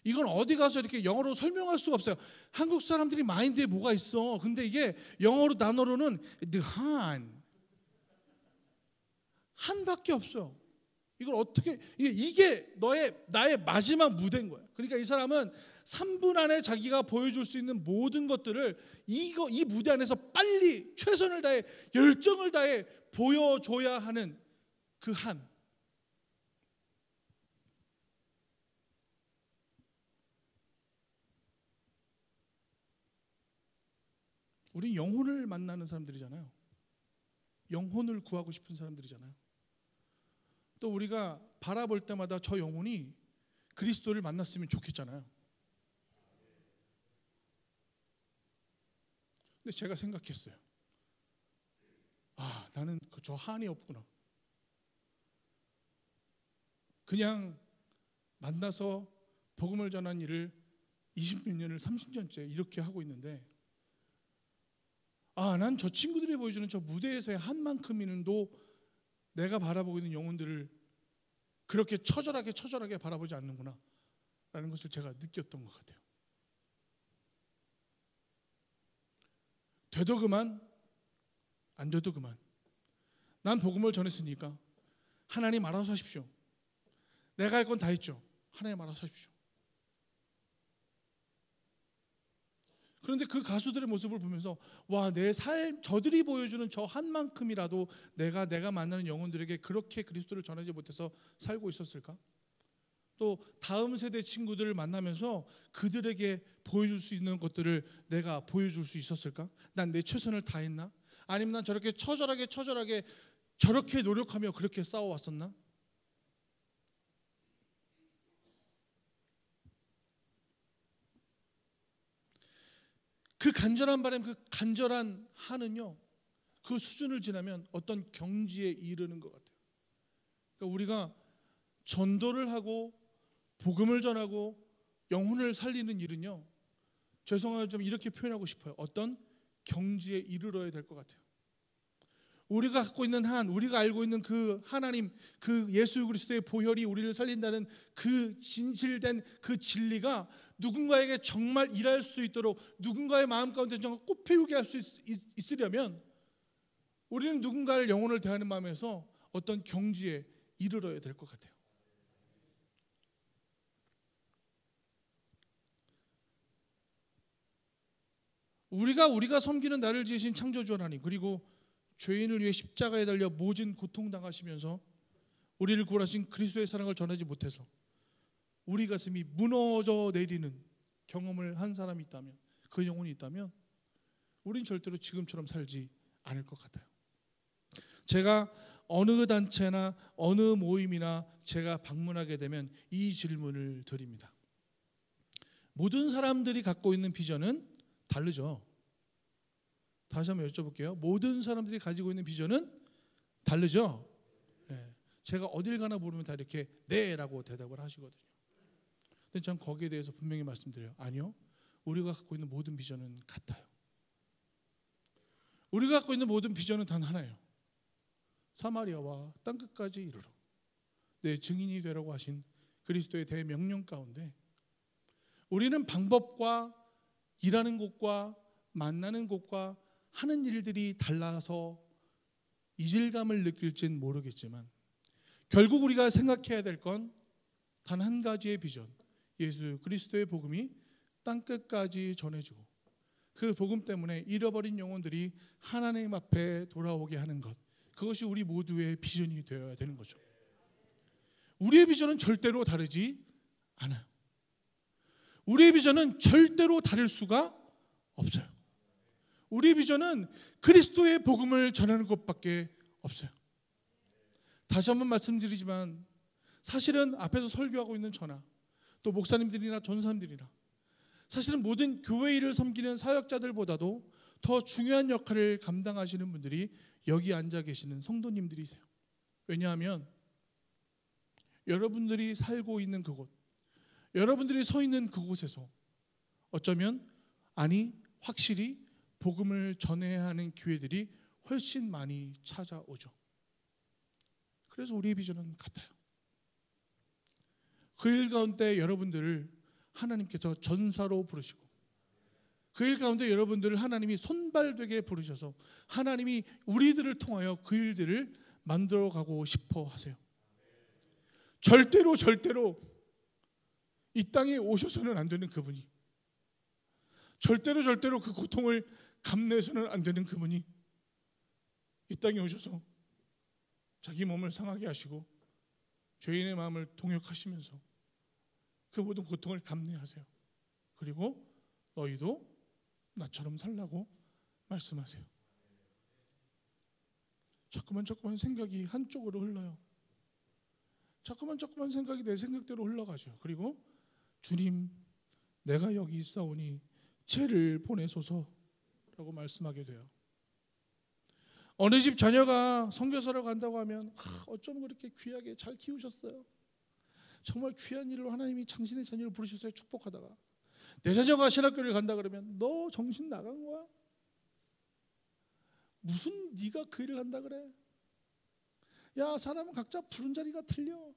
이건 어디 가서 이렇게 영어로 설명할 수가 없어요. 한국 사람들이 마인드에 뭐가 있어. 근데 이게 영어로 단어로는 the Han. 한밖에 없어요. 이걸 어떻게, 이게 나의 마지막 무대인 거예요. 그러니까 이 사람은 3분 안에 자기가 보여줄 수 있는 모든 것들을 이 무대 안에서 빨리 최선을 다해, 열정을 다해 보여줘야 하는 그 한. 우리 영혼을 만나는 사람들이잖아요. 영혼을 구하고 싶은 사람들이잖아요. 또 우리가 바라볼 때마다 저 영혼이 그리스도를 만났으면 좋겠잖아요. 근데 제가 생각했어요. 나는 저 한이 없구나. 그냥 만나서 복음을 전한 일을 20몇 년을 30년째 이렇게 하고 있는데, 난 저 친구들이 보여주는 저 무대에서의 한만큼이는도 내가 바라보고 있는 영혼들을 그렇게 처절하게 바라보지 않는구나 라는 것을 제가 느꼈던 것 같아요. 돼도 그만, 안 돼도 그만. 난 복음을 전했으니까 하나님 알아서 하십시오. 내가 할 건 다 했죠. 하나님 알아서 하십시오. 그런데 그 가수들의 모습을 보면서 내 삶, 저들이 보여주는 저 한만큼이라도 내가 만나는 영혼들에게 그렇게 그리스도를 전하지 못해서 살고 있었을까? 또 다음 세대 친구들을 만나면서 그들에게 보여줄 수 있는 것들을 내가 보여줄 수 있었을까? 난 내 최선을 다했나? 아니면 난 저렇게 처절하게 저렇게 노력하며 그렇게 싸워왔었나? 그 간절한 바람, 그 간절한 한은요, 그 수준을 지나면 어떤 경지에 이르는 것 같아요. 그러니까 우리가 전도를 하고 복음을 전하고 영혼을 살리는 일은요, 죄송하지만 좀 이렇게 표현하고 싶어요. 어떤 경지에 이르러야 될 것 같아요. 우리가 갖고 있는 한, 우리가 알고 있는 그 하나님, 그 예수 그리스도의 보혈이 우리를 살린다는 그 진실된 그 진리가 누군가에게 정말 일할 수 있도록, 누군가의 마음 가운데 정말 꽃피우게 할 수 있으려면 우리는 누군가를 영혼을 대하는 마음에서 어떤 경지에 이르러야 될 것 같아요. 우리가 섬기는 나를 지으신 창조주 하나님, 그리고 죄인을 위해 십자가에 달려 모진 고통당하시면서 우리를 구원하신 그리스도의 사랑을 전하지 못해서 우리 가슴이 무너져 내리는 경험을 한 사람이 있다면, 그 영혼이 있다면 우린 절대로 지금처럼 살지 않을 것 같아요. 제가 어느 단체나 어느 모임이나 제가 방문하게 되면 이 질문을 드립니다. 모든 사람들이 갖고 있는 비전은 다르죠. 다시 한번 여쭤볼게요. 모든 사람들이 가지고 있는 비전은 다르죠. 제가 어딜 가나 물으면 다 이렇게 네라고 대답을 하시거든요. 근데 전 거기에 대해서 분명히 말씀드려요. 아니요, 우리가 갖고 있는 모든 비전은 같아요. 우리가 갖고 있는 모든 비전은 단 하나예요. 사마리아와 땅끝까지 이르러 내 증인이 되라고 하신 그리스도의 대명령 가운데 우리는 방법과 일하는 곳과 만나는 곳과 하는 일들이 달라서 이질감을 느낄진 모르겠지만 결국 우리가 생각해야 될 건 단 한 가지의 비전, 예수 그리스도의 복음이 땅끝까지 전해지고 그 복음 때문에 잃어버린 영혼들이 하나님 앞에 돌아오게 하는 것, 그것이 우리 모두의 비전이 되어야 되는 거죠. 우리의 비전은 절대로 다르지 않아요. 우리의 비전은 절대로 다를 수가 없어요. 우리의 비전은 그리스도의 복음을 전하는 것밖에 없어요. 다시 한번 말씀드리지만 사실은 앞에서 설교하고 있는 저나 또 목사님들이나 전사님들이나 사실은 모든 교회 일을 섬기는 사역자들보다도 더 중요한 역할을 감당하시는 분들이 여기 앉아 계시는 성도님들이세요. 왜냐하면 여러분들이 살고 있는 그곳, 여러분들이 서 있는 그곳에서 어쩌면 확실히 복음을 전해야 하는 기회들이 훨씬 많이 찾아오죠. 그래서 우리의 비전은 같아요. 그 일 가운데 여러분들을 하나님께서 전사로 부르시고, 그 일 가운데 여러분들을 하나님이 손발되게 부르셔서 하나님이 우리들을 통하여 그 일들을 만들어가고 싶어 하세요. 절대로 이 땅에 오셔서는 안 되는 그분이, 절대로 그 고통을 감내해서는 안 되는 그분이 이 땅에 오셔서 자기 몸을 상하게 하시고 죄인의 마음을 동역하시면서 그 모든 고통을 감내하세요. 그리고 너희도 나처럼 살라고 말씀하세요. 자꾸만 생각이 한쪽으로 흘러요. 자꾸만 생각이 내 생각대로 흘러가죠. 그리고 주님, 내가 여기 있사오니 쟤를 보내소서라고 말씀하게 돼요. 어느 집 자녀가 선교사로 간다고 하면 어쩜 그렇게 귀하게 잘 키우셨어요. 정말 귀한 일로 하나님이 당신의 자녀를 부르셨어요. 축복하다가 내 자녀가 신학교를 간다 그러면 너 정신 나간 거야? 무슨 네가 그 일을 한다 그래? 야, 사람은 각자 부른 자리가 틀려.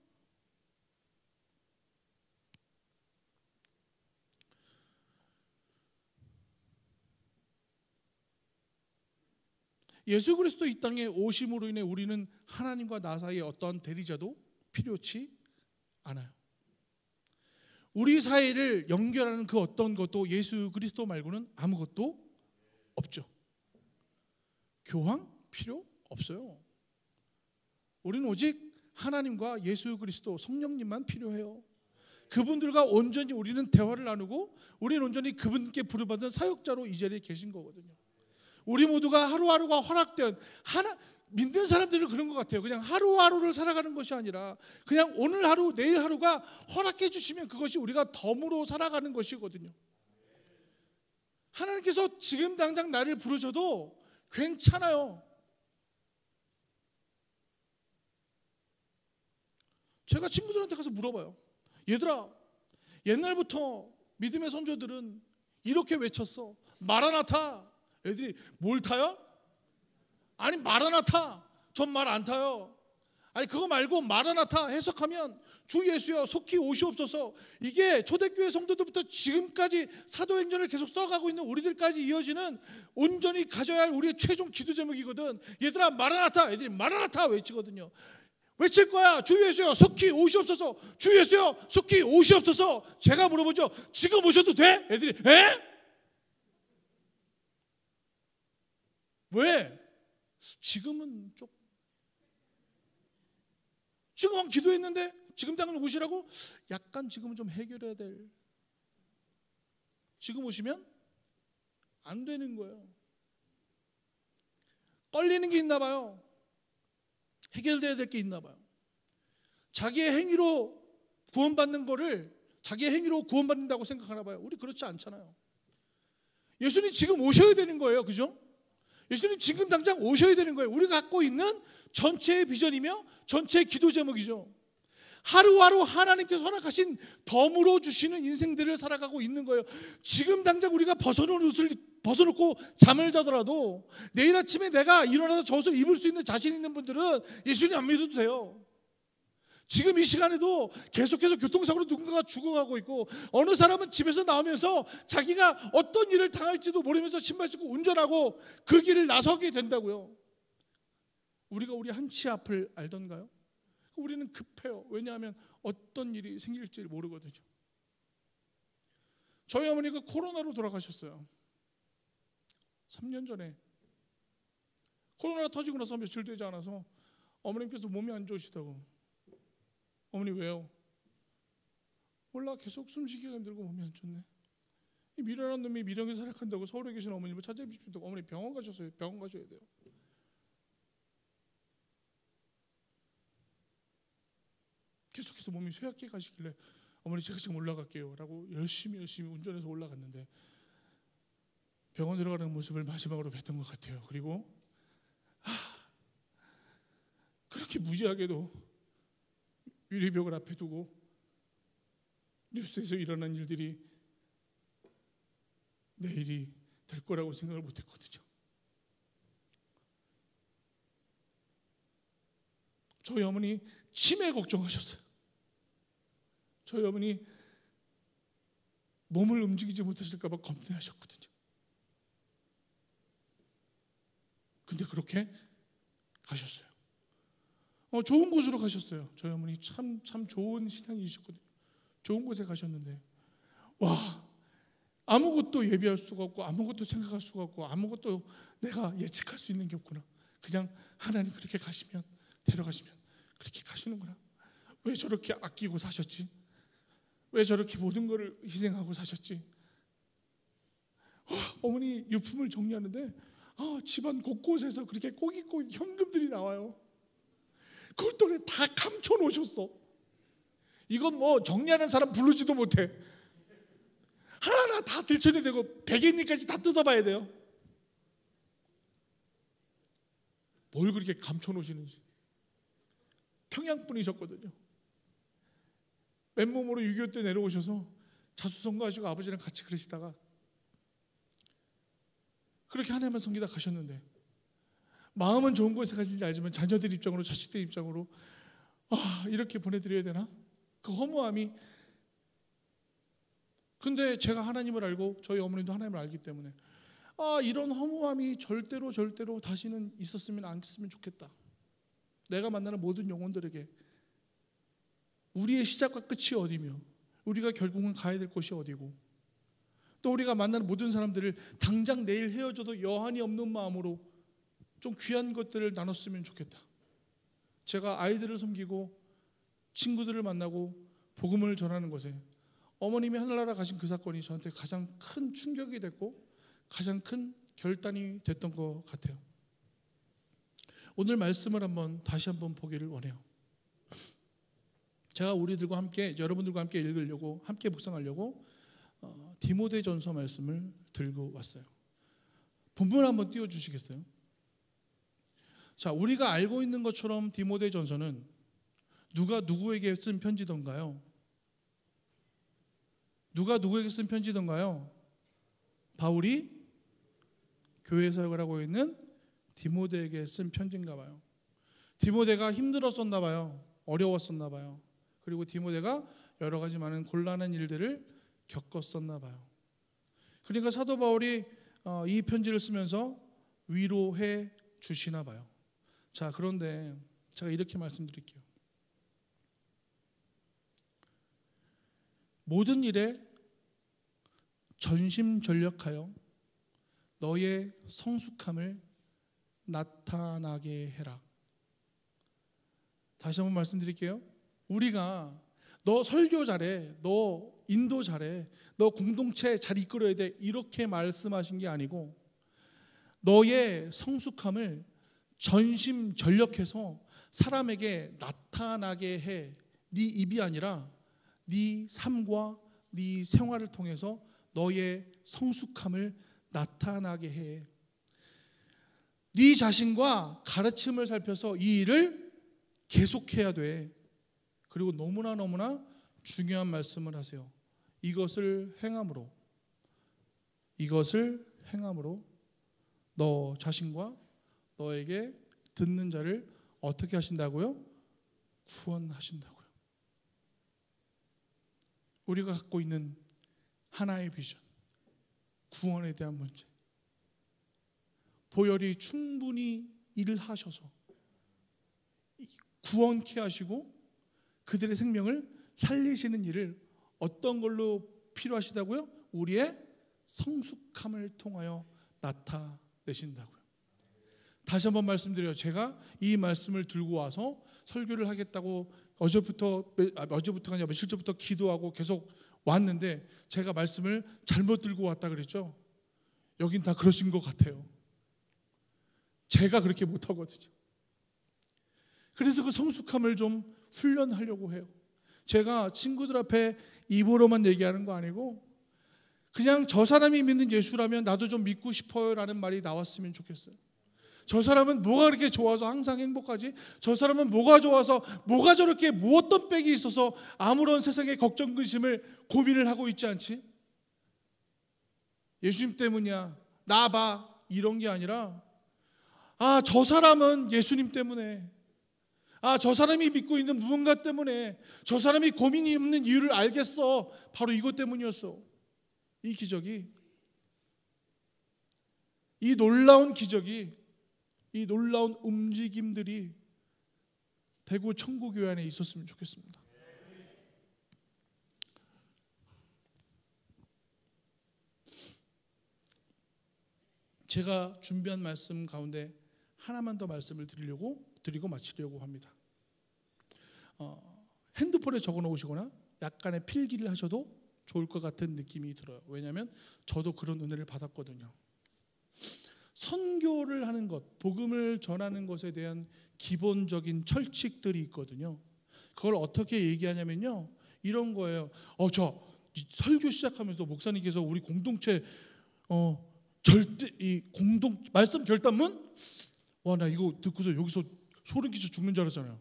예수 그리스도 이 땅에 오심으로 인해 우리는 하나님과 나 사이에 어떠한 대리자도 필요치 않아요. 우리 사이를 연결하는 그 어떤 것도 예수 그리스도 말고는 아무것도 없죠. 교황 필요 없어요. 우리는 오직 하나님과 예수 그리스도 성령님만 필요해요. 그분들과 온전히 우리는 대화를 나누고 우리는 온전히 그분께 부르받은 사역자로 이 자리에 계신 거거든요. 우리 모두가 하루하루가 허락된 믿는 사람들은 그런 것 같아요. 그냥 하루하루를 살아가는 것이 아니라 그냥 오늘 하루 내일 하루가 허락해 주시면 그것이 우리가 덤으로 살아가는 것이거든요. 하나님께서 지금 당장 나를 부르셔도 괜찮아요. 제가 친구들한테 가서 물어봐요. 얘들아, 옛날부터 믿음의 선조들은 이렇게 외쳤어. 마라나타. 애들이 뭘 타요? 아니, 마라나타. 전 말 안 타요. 아니, 그거 말고 마라나타 해석하면 주 예수여 속히 오시옵소서. 이게 초대교회 성도들부터 지금까지 사도행전을 계속 써가고 있는 우리들까지 이어지는 온전히 가져야 할 우리의 최종 기도 제목이거든. 얘들아, 마라나타. 애들이 마라나타 외치거든요. 외칠 거야. 주 예수여 속히 오시옵소서. 주 예수여 속히 오시옵소서. 제가 물어보죠. 지금 오셔도 돼? 애들이 에? 왜? 지금은 좀 지금 기도했는데 지금 당장 오시라고? 약간 지금은 좀 해결해야 될. 지금 오시면 안 되는 거예요. 걸리는 게 있나 봐요. 해결돼야 될 게 있나 봐요. 자기의 행위로 구원받는 거를 자기의 행위로 구원받는다고 생각하나 봐요. 우리 그렇지 않잖아요. 예수님 지금 오셔야 되는 거예요. 그죠? 예수님 지금 당장 오셔야 되는 거예요. 우리가 갖고 있는 전체의 비전이며 전체의 기도 제목이죠. 하루하루 하나님께서 허락하신 덤으로 주시는 인생들을 살아가고 있는 거예요. 지금 당장 우리가 벗어놓은 옷을 벗어놓고 잠을 자더라도 내일 아침에 내가 일어나서 저 옷을 입을 수 있는 자신 있는 분들은 예수님 안 믿어도 돼요. 지금 이 시간에도 계속해서 교통사고로 누군가가 죽어가고 있고 어느 사람은 집에서 나오면서 자기가 어떤 일을 당할지도 모르면서 신발 신고 운전하고 그 길을 나서게 된다고요. 우리가 우리 한치 앞을 알던가요? 우리는 급해요. 왜냐하면 어떤 일이 생길지 모르거든요. 저희 어머니가 코로나로 돌아가셨어요. 3년 전에 코로나가 터지고 나서 며칠 되지 않아서 어머님께서 몸이 안 좋으시다고. 어머니 왜요? 몰라, 계속 숨쉬기가 힘들고 몸이 안 좋네. 이 미련한 놈이 미련을 살아간다고 서울에 계신 어머님을 찾아뵙시면 어머니 병원 가셨어요. 병원 가셔야 돼요. 계속해서 몸이 쇠약해 가시길래 어머니 제가 지금 올라갈게요 라고 열심히 운전해서 올라갔는데 병원 들어가는 모습을 마지막으로 뵀던 것 같아요. 그리고 그렇게 무지하게도 유리벽을 앞에 두고 뉴스에서 일어난 일들이 내일이 될 거라고 생각을 못했거든요. 저희 어머니 치매 걱정하셨어요. 저희 어머니 몸을 움직이지 못하실까 봐 겁내하셨거든요. 근데 그렇게 가셨어요. 좋은 곳으로 가셨어요. 저희 어머니 참 좋은 신앙이셨거든요. 좋은 곳에 가셨는데 아무것도 예비할 수가 없고 아무것도 생각할 수가 없고 아무것도 내가 예측할 수 있는 게 없구나. 그냥 하나님 그렇게 가시면 데려가시면 그렇게 가시는구나. 왜 저렇게 아끼고 사셨지? 왜 저렇게 모든 것을 희생하고 사셨지? 어머니 유품을 정리하는데 집안 곳곳에서 그렇게 꼬깃꼬깃 현금들이 나와요. 그걸 또 다 감춰 놓으셨어. 이건 뭐 정리하는 사람 부르지도 못해. 하나하나 다 들춰내야 되고 베갯니까지 다 뜯어봐야 돼요. 뭘 그렇게 감춰 놓으시는지. 평양 분이셨거든요. 맨몸으로 6.25 때 내려오셔서 자수성가하시고 아버지랑 같이 그러시다가 그렇게 하나님만 섬기다 가셨는데 마음은 좋은 곳에 가신지 알지만 자녀들 입장으로 자식들 입장으로 이렇게 보내드려야 되나? 그 허무함이. 근데 제가 하나님을 알고 저희 어머니도 하나님을 알기 때문에 이런 허무함이 절대로 다시는 있었으면 안 했으면 좋겠다. 내가 만나는 모든 영혼들에게 우리의 시작과 끝이 어디며 우리가 결국은 가야 될 곳이 어디고 또 우리가 만나는 모든 사람들을 당장 내일 헤어져도 여한이 없는 마음으로 좀 귀한 것들을 나눴으면 좋겠다. 제가 아이들을 섬기고 친구들을 만나고 복음을 전하는 것에 어머님이 하늘나라 가신 그 사건이 저한테 가장 큰 충격이 됐고 가장 큰 결단이 됐던 것 같아요. 오늘 말씀을 다시 한번 보기를 원해요. 제가 우리들과 함께 여러분들과 함께 읽으려고 함께 묵상하려고 디모데전서 말씀을 들고 왔어요. 본문 한번 띄워주시겠어요? 자, 우리가 알고 있는 것처럼 디모데전서는 누가 누구에게 쓴 편지던가요? 누가 누구에게 쓴 편지던가요? 바울이 교회 사역을 하고 있는 디모데에게 쓴 편지인가 봐요. 디모데가 힘들었었나 봐요. 어려웠었나 봐요. 그리고 디모데가 여러 가지 많은 곤란한 일들을 겪었었나 봐요. 그러니까 사도 바울이 이 편지를 쓰면서 위로해 주시나 봐요. 자, 그런데 제가 이렇게 말씀드릴게요. 모든 일에 전심전력하여 너의 성숙함을 나타나게 해라. 다시 한번 말씀드릴게요. 우리가 너 설교 잘해, 너 인도 잘해, 너 공동체 잘 이끌어야 돼 이렇게 말씀하신 게 아니고 너의 성숙함을 전심전력해서 사람에게 나타나게 해. 네 입이 아니라 네 삶과 네 생활을 통해서 너의 성숙함을 나타나게 해. 네 자신과 가르침을 살펴서 이 일을 계속해야 돼. 그리고 너무나 중요한 말씀을 하세요. 이것을 행함으로 너 자신과 너에게 듣는 자를 어떻게 하신다고요? 구원하신다고요. 우리가 갖고 있는 하나의 비전, 구원에 대한 문제. 보혈이 충분히 일을 하셔서 구원케 하시고 그들의 생명을 살리시는 일을 어떤 걸로 필요하시다고요? 우리의 성숙함을 통하여 나타내신다고요. 다시 한번 말씀드려요. 제가 이 말씀을 들고 와서 설교를 하겠다고 어제부터가 아니라 며칠 전부터 기도하고 계속 왔는데 제가 말씀을 잘못 들고 왔다 그랬죠? 여긴 다 그러신 것 같아요. 제가 그렇게 못하거든요. 그래서 그 성숙함을 좀 훈련하려고 해요. 제가 친구들 앞에 입으로만 얘기하는 거 아니고 그냥 저 사람이 믿는 예수라면 나도 좀 믿고 싶어요 라는 말이 나왔으면 좋겠어요. 저 사람은 뭐가 그렇게 좋아서 항상 행복하지? 저 사람은 뭐가 좋아서, 뭐가 저렇게 어떤 빽이 있어서 아무런 세상의 걱정, 근심을 고민을 하고 있지 않지? 예수님 때문이야, 나 봐, 이런 게 아니라, 아, 저 사람은 예수님 때문에, 아, 저 사람이 믿고 있는 무언가 때문에, 저 사람이 고민이 없는 이유를 알겠어. 바로 이것 때문이었어. 이 기적이, 이 놀라운 기적이, 이 놀라운 움직임들이 대구 천국교회 안에 있었으면 좋겠습니다. 제가 준비한 말씀 가운데 하나만 더 말씀을 드리고 마치려고 합니다. 핸드폰에 적어 놓으시거나 약간의 필기를 하셔도 좋을 것 같은 느낌이 들어요. 왜냐하면 저도 그런 은혜를 받았거든요. 선교를 하는 것, 복음을 전하는 것에 대한 기본적인 철칙들이 있거든요. 그걸 어떻게 얘기하냐면요, 이런 거예요. 저 설교 시작하면서 목사님께서 우리 공동체 절대 이 공동 말씀 결단문, 와, 나 이거 듣고서 여기서 소름 끼쳐 죽는 줄 알았잖아요.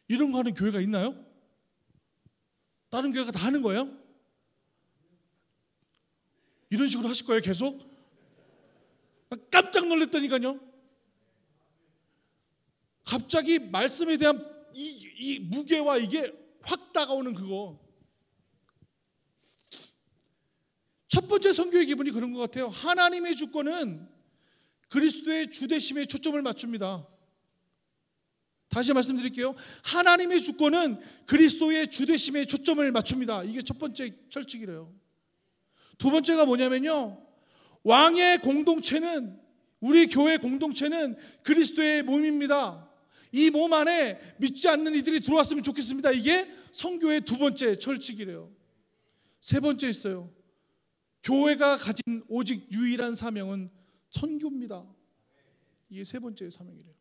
이런 거 하는 교회가 있나요? 다른 교회가 다 하는 거예요? 이런 식으로 하실 거예요, 계속? 깜짝 놀랐다니까요. 갑자기 말씀에 대한 이 무게와 이게 확 다가오는 그거. 첫 번째 선교의 기본이 그런 것 같아요. 하나님의 주권은 그리스도의 주되심에 초점을 맞춥니다. 다시 말씀드릴게요. 하나님의 주권은 그리스도의 주되심에 초점을 맞춥니다. 이게 첫 번째 철칙이래요. 두 번째가 뭐냐면요, 왕의 공동체는, 우리 교회 공동체는 그리스도의 몸입니다. 이 몸 안에 믿지 않는 이들이 들어왔으면 좋겠습니다. 이게 선교의 두 번째 철칙이래요. 세 번째 있어요. 교회가 가진 오직 유일한 사명은 선교입니다. 이게 세 번째 사명이래요.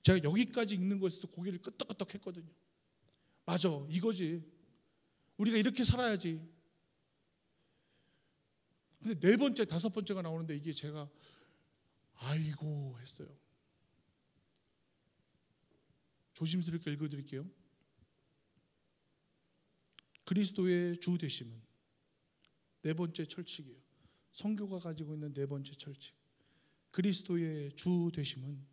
제가 여기까지 읽는 것에도 고개를 끄덕끄덕 했거든요. 맞아, 이거지. 우리가 이렇게 살아야지. 근데 네 번째, 다섯 번째가 나오는데 이게 제가 아이고 했어요. 조심스럽게 읽어드릴게요. 그리스도의 주 되심은 네 번째 철칙이에요. 선교가 가지고 있는 네 번째 철칙. 그리스도의 주 되심은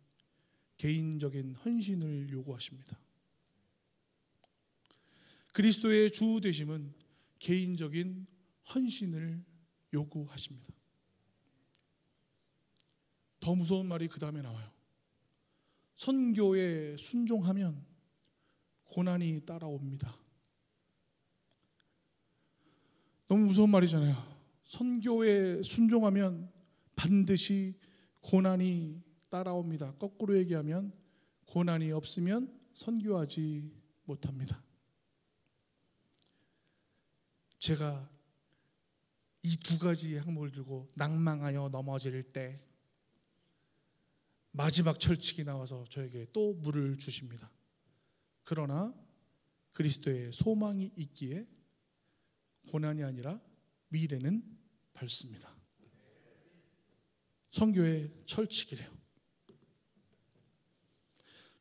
개인적인 헌신을 요구하십니다. 그리스도의 주 되심은 개인적인 헌신을 요구하십니다. 더 무서운 말이 그 다음에 나와요. 선교에 순종하면 고난이 따라옵니다. 너무 무서운 말이잖아요. 선교에 순종하면 반드시 고난이 따라옵니다. 거꾸로 얘기하면 고난이 없으면 선교하지 못합니다. 제가 이 두 가지 항목을 들고 낭망하여 넘어질 때 마지막 철칙이 나와서 저에게 또 물을 주십니다. 그러나 그리스도의 소망이 있기에 고난이 아니라 미래는 밝습니다. 선교의 철칙이래요.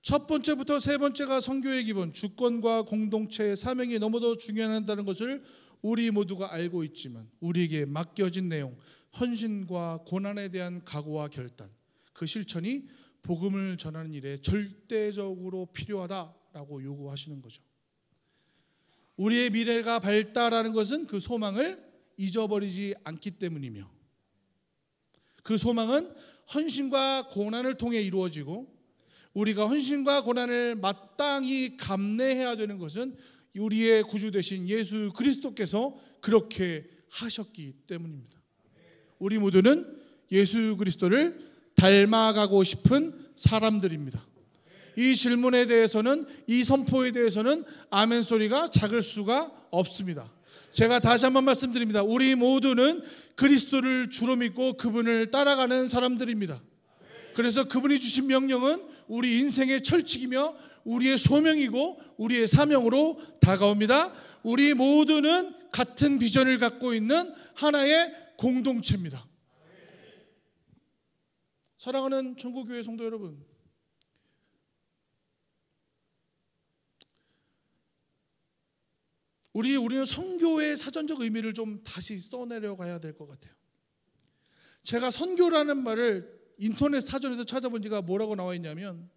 첫 번째부터 세 번째가 선교의 기본, 주권과 공동체의 사명이 너무도 중요하다는 것을 우리 모두가 알고 있지만 우리에게 맡겨진 내용, 헌신과 고난에 대한 각오와 결단, 그 실천이 복음을 전하는 일에 절대적으로 필요하다라고 요구하시는 거죠. 우리의 미래가 밝다라는 것은 그 소망을 잊어버리지 않기 때문이며, 그 소망은 헌신과 고난을 통해 이루어지고, 우리가 헌신과 고난을 마땅히 감내해야 되는 것은 우리의 구주 되신 예수 그리스도께서 그렇게 하셨기 때문입니다. 우리 모두는 예수 그리스도를 닮아가고 싶은 사람들입니다. 이 질문에 대해서는, 이 선포에 대해서는 아멘 소리가 작을 수가 없습니다. 제가 다시 한번 말씀드립니다. 우리 모두는 그리스도를 주로 믿고 그분을 따라가는 사람들입니다. 그래서 그분이 주신 명령은 우리 인생의 철칙이며 우리의 소명이고 우리의 사명으로 다가옵니다. 우리 모두는 같은 비전을 갖고 있는 하나의 공동체입니다. 사랑하는 천국교회 성도 여러분, 우리는 선교의 사전적 의미를 좀 다시 써내려가야 될 것 같아요. 제가 선교라는 말을 인터넷 사전에서 찾아보니까 뭐라고 나와 있냐면,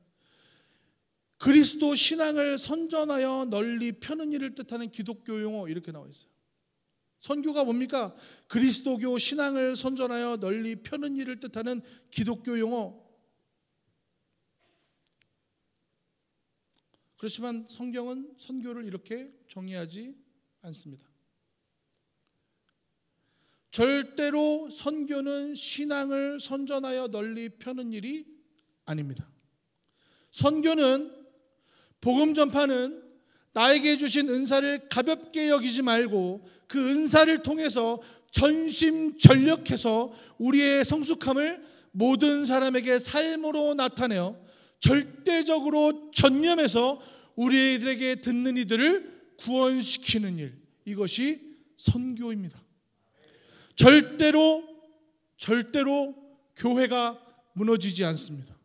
그리스도 신앙을 선전하여 널리 펴는 일을 뜻하는 기독교 용어, 이렇게 나와 있어요. 선교가 뭡니까? 그리스도교 신앙을 선전하여 널리 펴는 일을 뜻하는 기독교 용어. 그렇지만 성경은 선교를 이렇게 정의하지 않습니다. 절대로 선교는 신앙을 선전하여 널리 펴는 일이 아닙니다. 선교는, 복음 전파는 나에게 주신 은사를 가볍게 여기지 말고 그 은사를 통해서 전심전력해서 우리의 성숙함을 모든 사람에게 삶으로 나타내어 절대적으로 전념해서 우리들에게 듣는 이들을 구원시키는 일, 이것이 선교입니다. 절대로 교회가 무너지지 않습니다.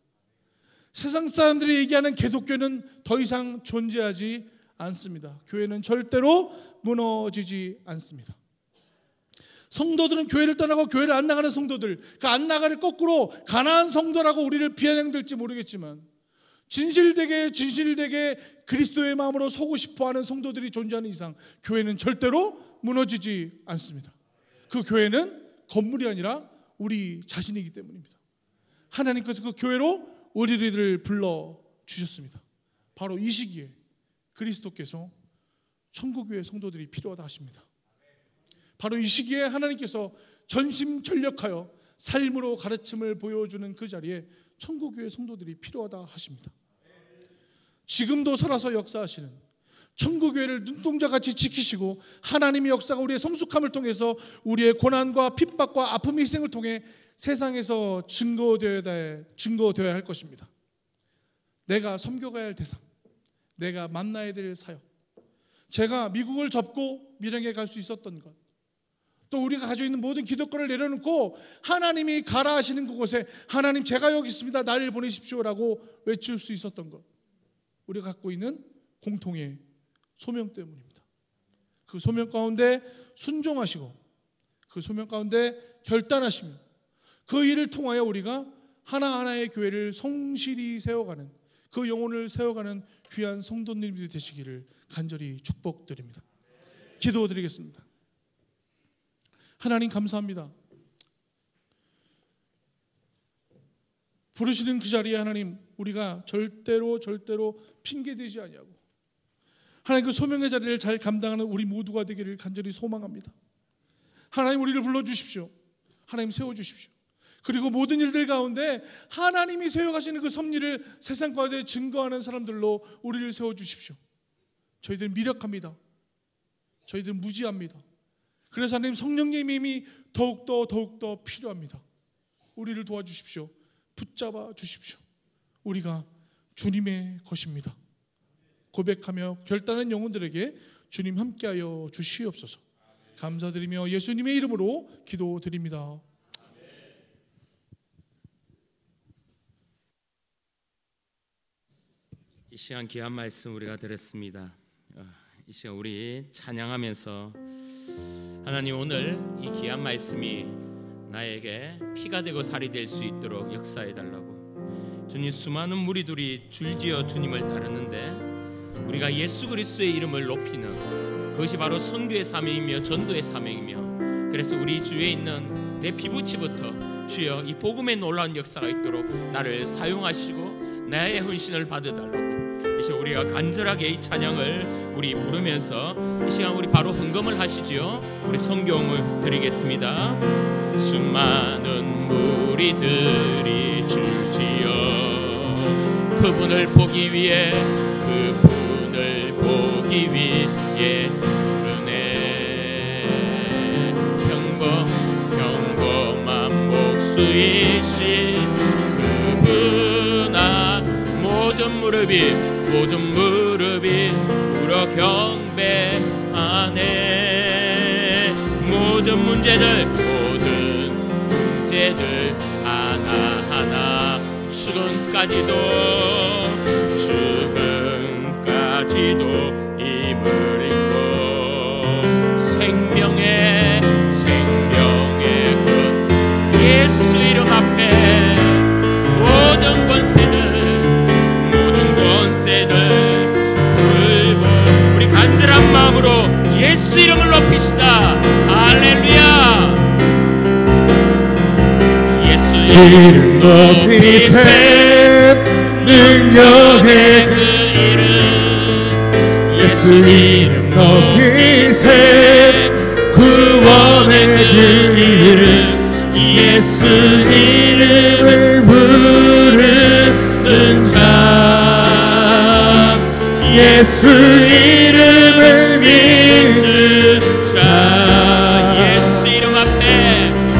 세상 사람들이 얘기하는 기독교는 더 이상 존재하지 않습니다. 교회는 절대로 무너지지 않습니다. 성도들은 교회를 떠나고 교회를 안 나가는 성도들, 그 안 나가를 거꾸로 가난한 성도라고 우리를 비아냥들지 모르겠지만, 진실되게 그리스도의 마음으로 서고 싶어하는 성도들이 존재하는 이상 교회는 절대로 무너지지 않습니다. 그 교회는 건물이 아니라 우리 자신이기 때문입니다. 하나님께서 그 교회로 우리들을 불러주셨습니다. 바로 이 시기에 그리스도께서 천국교회 성도들이 필요하다 하십니다. 바로 이 시기에 하나님께서 전심전력하여 삶으로 가르침을 보여주는 그 자리에 천국교회 성도들이 필요하다 하십니다. 지금도 살아서 역사하시는 천국교회를 눈동자같이 지키시고, 하나님의 역사가 우리의 성숙함을 통해서 우리의 고난과 핍박과 아픔, 희생을 통해 세상에서 증거되어야 할 것입니다. 내가 섬겨가야 할 대상, 내가 만나야 될 사역, 제가 미국을 접고 밀양에 갈 수 있었던 것, 또 우리가 가지고 있는 모든 기득권을 내려놓고 하나님이 가라 하시는 그곳에 하나님 제가 여기 있습니다, 나를 보내십시오라고 외칠 수 있었던 것, 우리가 갖고 있는 공통의 소명 때문입니다. 그 소명 가운데 순종하시고 그 소명 가운데 결단하시며 그 일을 통하여 우리가 하나하나의 교회를 성실히 세워가는, 그 영혼을 세워가는 귀한 성도님들이 되시기를 간절히 축복드립니다. 기도드리겠습니다. 하나님 감사합니다. 부르시는 그 자리에 하나님, 우리가 절대로 핑계대지 아니하고 하나님 그 소명의 자리를 잘 감당하는 우리 모두가 되기를 간절히 소망합니다. 하나님 우리를 불러주십시오. 하나님 세워주십시오. 그리고 모든 일들 가운데 하나님이 세워가시는 그 섭리를 세상 가운데 증거하는 사람들로 우리를 세워주십시오. 저희들은 미력합니다. 저희들은 무지합니다. 그래서 하나님 성령님의 힘이 더욱더 필요합니다. 우리를 도와주십시오. 붙잡아 주십시오. 우리가 주님의 것입니다. 고백하며 결단한 영혼들에게 주님 함께하여 주시옵소서. 감사드리며 예수님의 이름으로 기도드립니다. 이 시간 귀한 말씀 우리가 들었습니다. 이 시간 우리 찬양하면서 하나님, 오늘 이 귀한 말씀이 나에게 피가 되고 살이 될 수 있도록 역사해 달라고. 주님, 수많은 무리들이 줄지어 주님을 따르는데 우리가 예수 그리스도의 이름을 높이는 그것이 바로 선교의 사명이며 전도의 사명이며, 그래서 우리 주위에 있는 내 피부치부터 주여 이 복음의 놀라운 역사가 있도록 나를 사용하시고 나의 헌신을 받아달라고. 이 시간 우리가 간절하게 이 찬양을 우리 부르면서 이 시간 우리 바로 헌금을 하시지요. 우리 성경을 드리겠습니다. 수많은 무리들이 줄지어 그분을 보기 위해, 그분을 보기 위해 부르네. 평범한 목수이신 그분아, 모든 무릎이 울어 경배하네. 모든 모든 문제들 하나하나 죽음까지도 힘을 입고 생명의 그 예수 이름 앞에 모든 권세들 굴분 우리 간절한 마음으로 예수 이름을 높이시다. 할렐루야. 예수 이름 높이세 능력의 그 이름 예수 이름 높이세 구원의 그 이름 예수 이름을 부르는 자 예수 이름을 믿는 자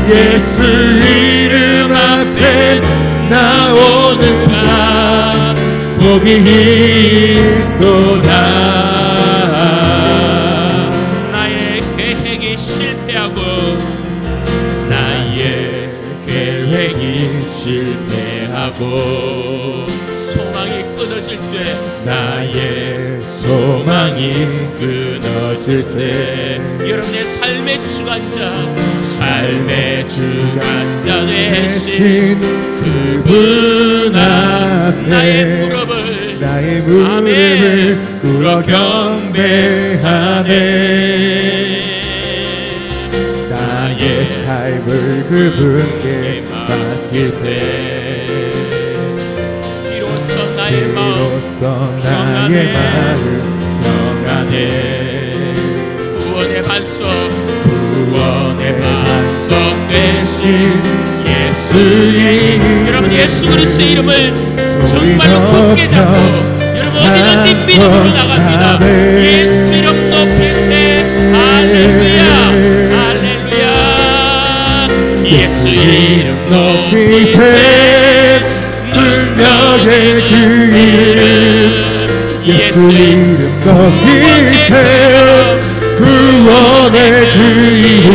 예수 이름 앞에 나오는 자 복이 있도다. 나의 계획이 실패하고 소망이 끊어질 때 나의 소망이 끊어질 때 여러분의 삶의 주관자 되신 그분 앞에 나의 무릎을 꿇어 경배하네. 나의 삶을 그분께 맡길 때 비로소 나의 마음 평안해. 구원의 반석 되신 예수의 여러분 예수 그리스도의 이름을 정말로 굳게 잡고 여러분 어디든지 믿음으로 나갑니다. 예수 이름 높이세. 할렐루야 할렐루야. 예수 이름 높이세 능력의 그 이름 예수 이름 높이세 구원의 그 이름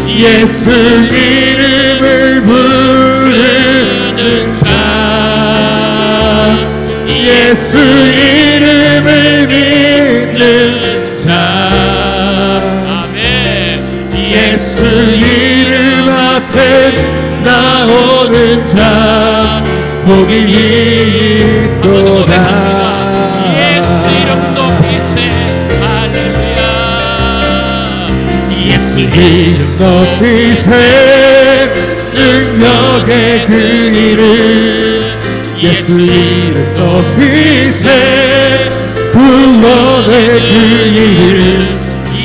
예수 이름을 부르는 자 예수 이름을 믿는 자 아멘. 예수 이름 앞에 나오는 자 복이 있도다. 예수 이름 높이세. 할렐루야. 예수 이름 높이세 능력의 그 이름 예수 이름 높이세 구원의 그 이름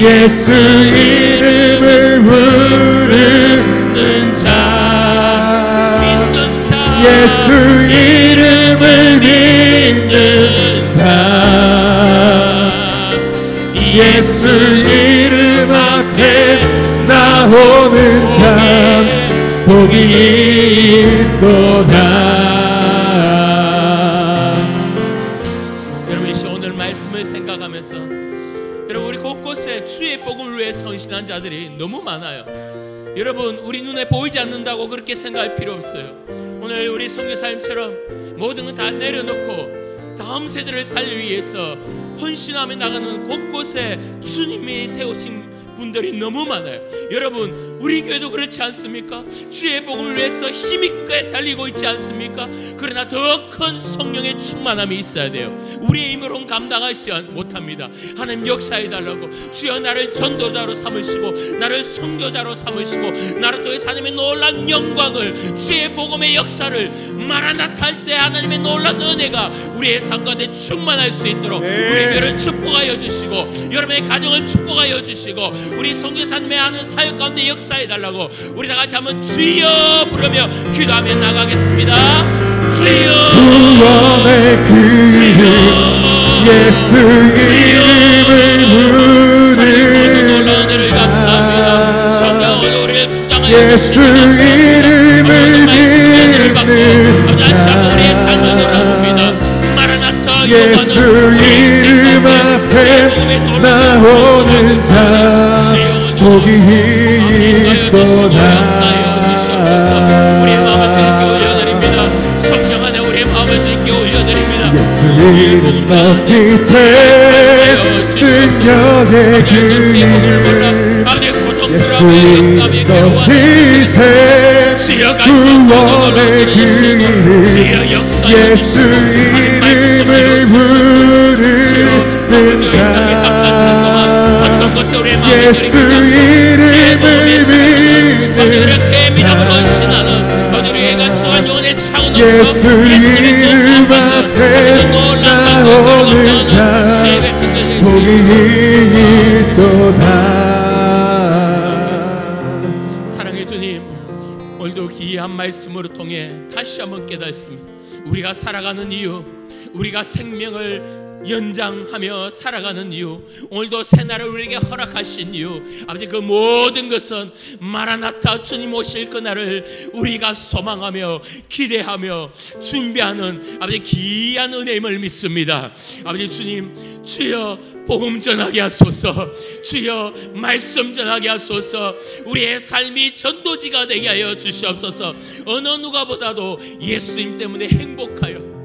예수 이름을 부르는 자 예수 이름을 믿는 자 예수 이름 앞에 나오는 자 복이 있도다. 여러분 이 오늘 말씀을 생각하면서 여러분 우리 곳곳에 주의 복음을 위해 헌신한 자들이 너무 많아요. 여러분 우리 눈에 보이지 않는다고 그렇게 생각할 필요 없어요. 오늘 우리 선교사님처럼 모든 걸 다 내려놓고 다음 세대를 살리기 위해서 헌신하며 나가는 곳곳에 주님이 세우신 분들이 너무 많아요. 여러분 우리 교회도 그렇지 않습니까? 주의 복음을 위해서 힘있게 달리고 있지 않습니까? 그러나 더 큰 성령의 충만함이 있어야 돼요. 우리의 힘으로는 감당하지 못합니다. 하나님 역사해달라고 주여 나를 전도자로 삼으시고 나를 선교자로 삼으시고 나를 통해서 하나님의 놀라운 영광을 주의 복음의 역사를 마라나타 할 때 하나님의 놀라운 은혜가 우리의 삶 가운데 충만할 수 있도록 우리 교회를 축복하여 주시고 여러분의 가정을 축복하여 주시고 우리 선교사님의 하는 사역 가운데 역사해달라고 우리 다같이 한번 주여 부르며 기도하며 나가겠습니다. 주여 구원의 그 이름 예수 이름을 부르는 놀라운 은혜를 감사합니다. 성령으로 우리를 주장하여 예수 이름을 믿는 다시 한번 우리의 삶을 돌아봅니다. 마라나타 예수 이름 앞에 나오는 자 복이 있도다. 우리의 마음을 주님께 올려드립니다. 성령 안에 우리의 마음을 주님께 올려드립니다. 예수 이름 높이 새 능력의 그늘, 예수 이름 높이 새 구원의 길을, 예수 이름을 부르는 자, 예수 이름을 믿는 자, 예수 이름 앞에 나오는 자, 복이 있도다. 사랑의 주님, 오늘도 귀한 말씀으로 통해 다시 한번 깨닫습니다. 우리가 살아가는 이유, 우리가 생명을 연장하며 살아가는 이유, 오늘도 새날을 우리에게 허락하신 이유, 아버지 그 모든 것은 마라나타 주님 오실 그날을 우리가 소망하며 기대하며 준비하는 아버지 귀한 은혜임을 믿습니다. 아버지 주님, 주여 복음 전하게 하소서, 주여 말씀 전하게 하소서, 우리의 삶이 전도지가 되게 하여 주시옵소서. 어느 누가보다도 예수님 때문에 행복하여,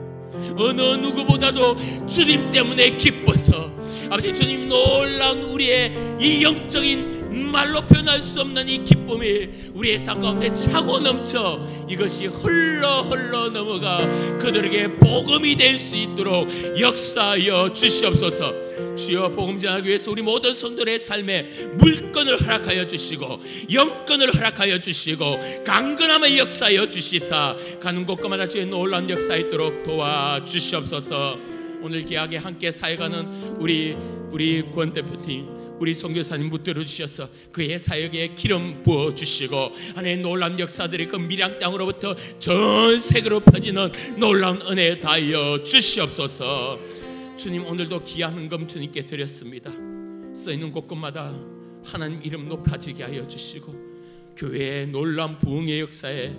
어느 누구보다도 주님 때문에 기뻐서, 아버지 주님 놀라운 우리의 이 영적인 말로 표현할 수 없는 이 기쁨이 우리의 삶 가운데 차고 넘쳐 이것이 흘러 넘어가 그들에게 복음이 될 수 있도록 역사하여 주시옵소서. 주여 복음 전하기 위해서 우리 모든 성도의 삶에 물건을 허락하여 주시고 영권을 허락하여 주시고 강건함을 역사하여 주시사 가는 곳마다 주의 놀라운 역사 있도록 도와주시옵소서. 오늘 귀하게 함께 사역하는 우리 권 대표팀, 우리 선교사님 붙들어 주셔서 그의 사역에 기름 부어 주시고 하나님의 놀라운 역사들이 그 밀양 땅으로부터 전 세계로 퍼지는 놀라운 은혜 다하여 주시옵소서. 주님, 오늘도 귀한 헌금 주님께 드렸습니다. 써있는 곳곳마다 하나님 이름 높아지게 하여 주시고 교회의 놀라운 부흥의 역사에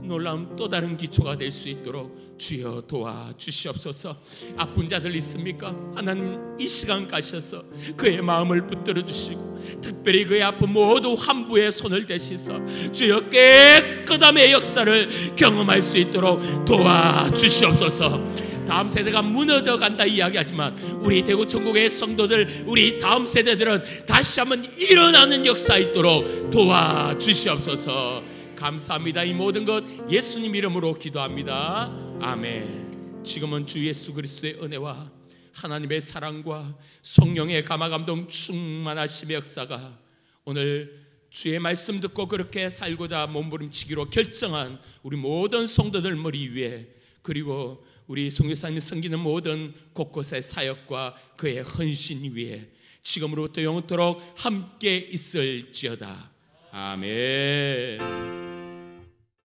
놀라운 또 다른 기초가 될 수 있도록 주여 도와주시옵소서. 아픈 자들 있습니까? 하나님 이 시간 가셔서 그의 마음을 붙들어 주시고 특별히 그의 아픈 모두 환부의 손을 대시서 주여 깨끗함의 역사를 경험할 수 있도록 도와주시옵소서. 다음 세대가 무너져 간다 이야기하지만 우리 대구 천국의 성도들, 우리 다음 세대들은 다시 한번 일어나는 역사 있도록 도와주시옵소서. 감사합니다. 이 모든 것 예수님 이름으로 기도합니다. 아멘. 지금은 주 예수 그리스도의 은혜와 하나님의 사랑과 성령의 감화감동 충만하심의 역사가 오늘 주의 말씀 듣고 그렇게 살고자 몸부림치기로 결정한 우리 모든 성도들 머리 위에, 그리고 우리 선교사님이 섬기는 모든 곳곳의 사역과 그의 헌신 위에 지금으로부터 영원토록 함께 있을지어다. 아멘.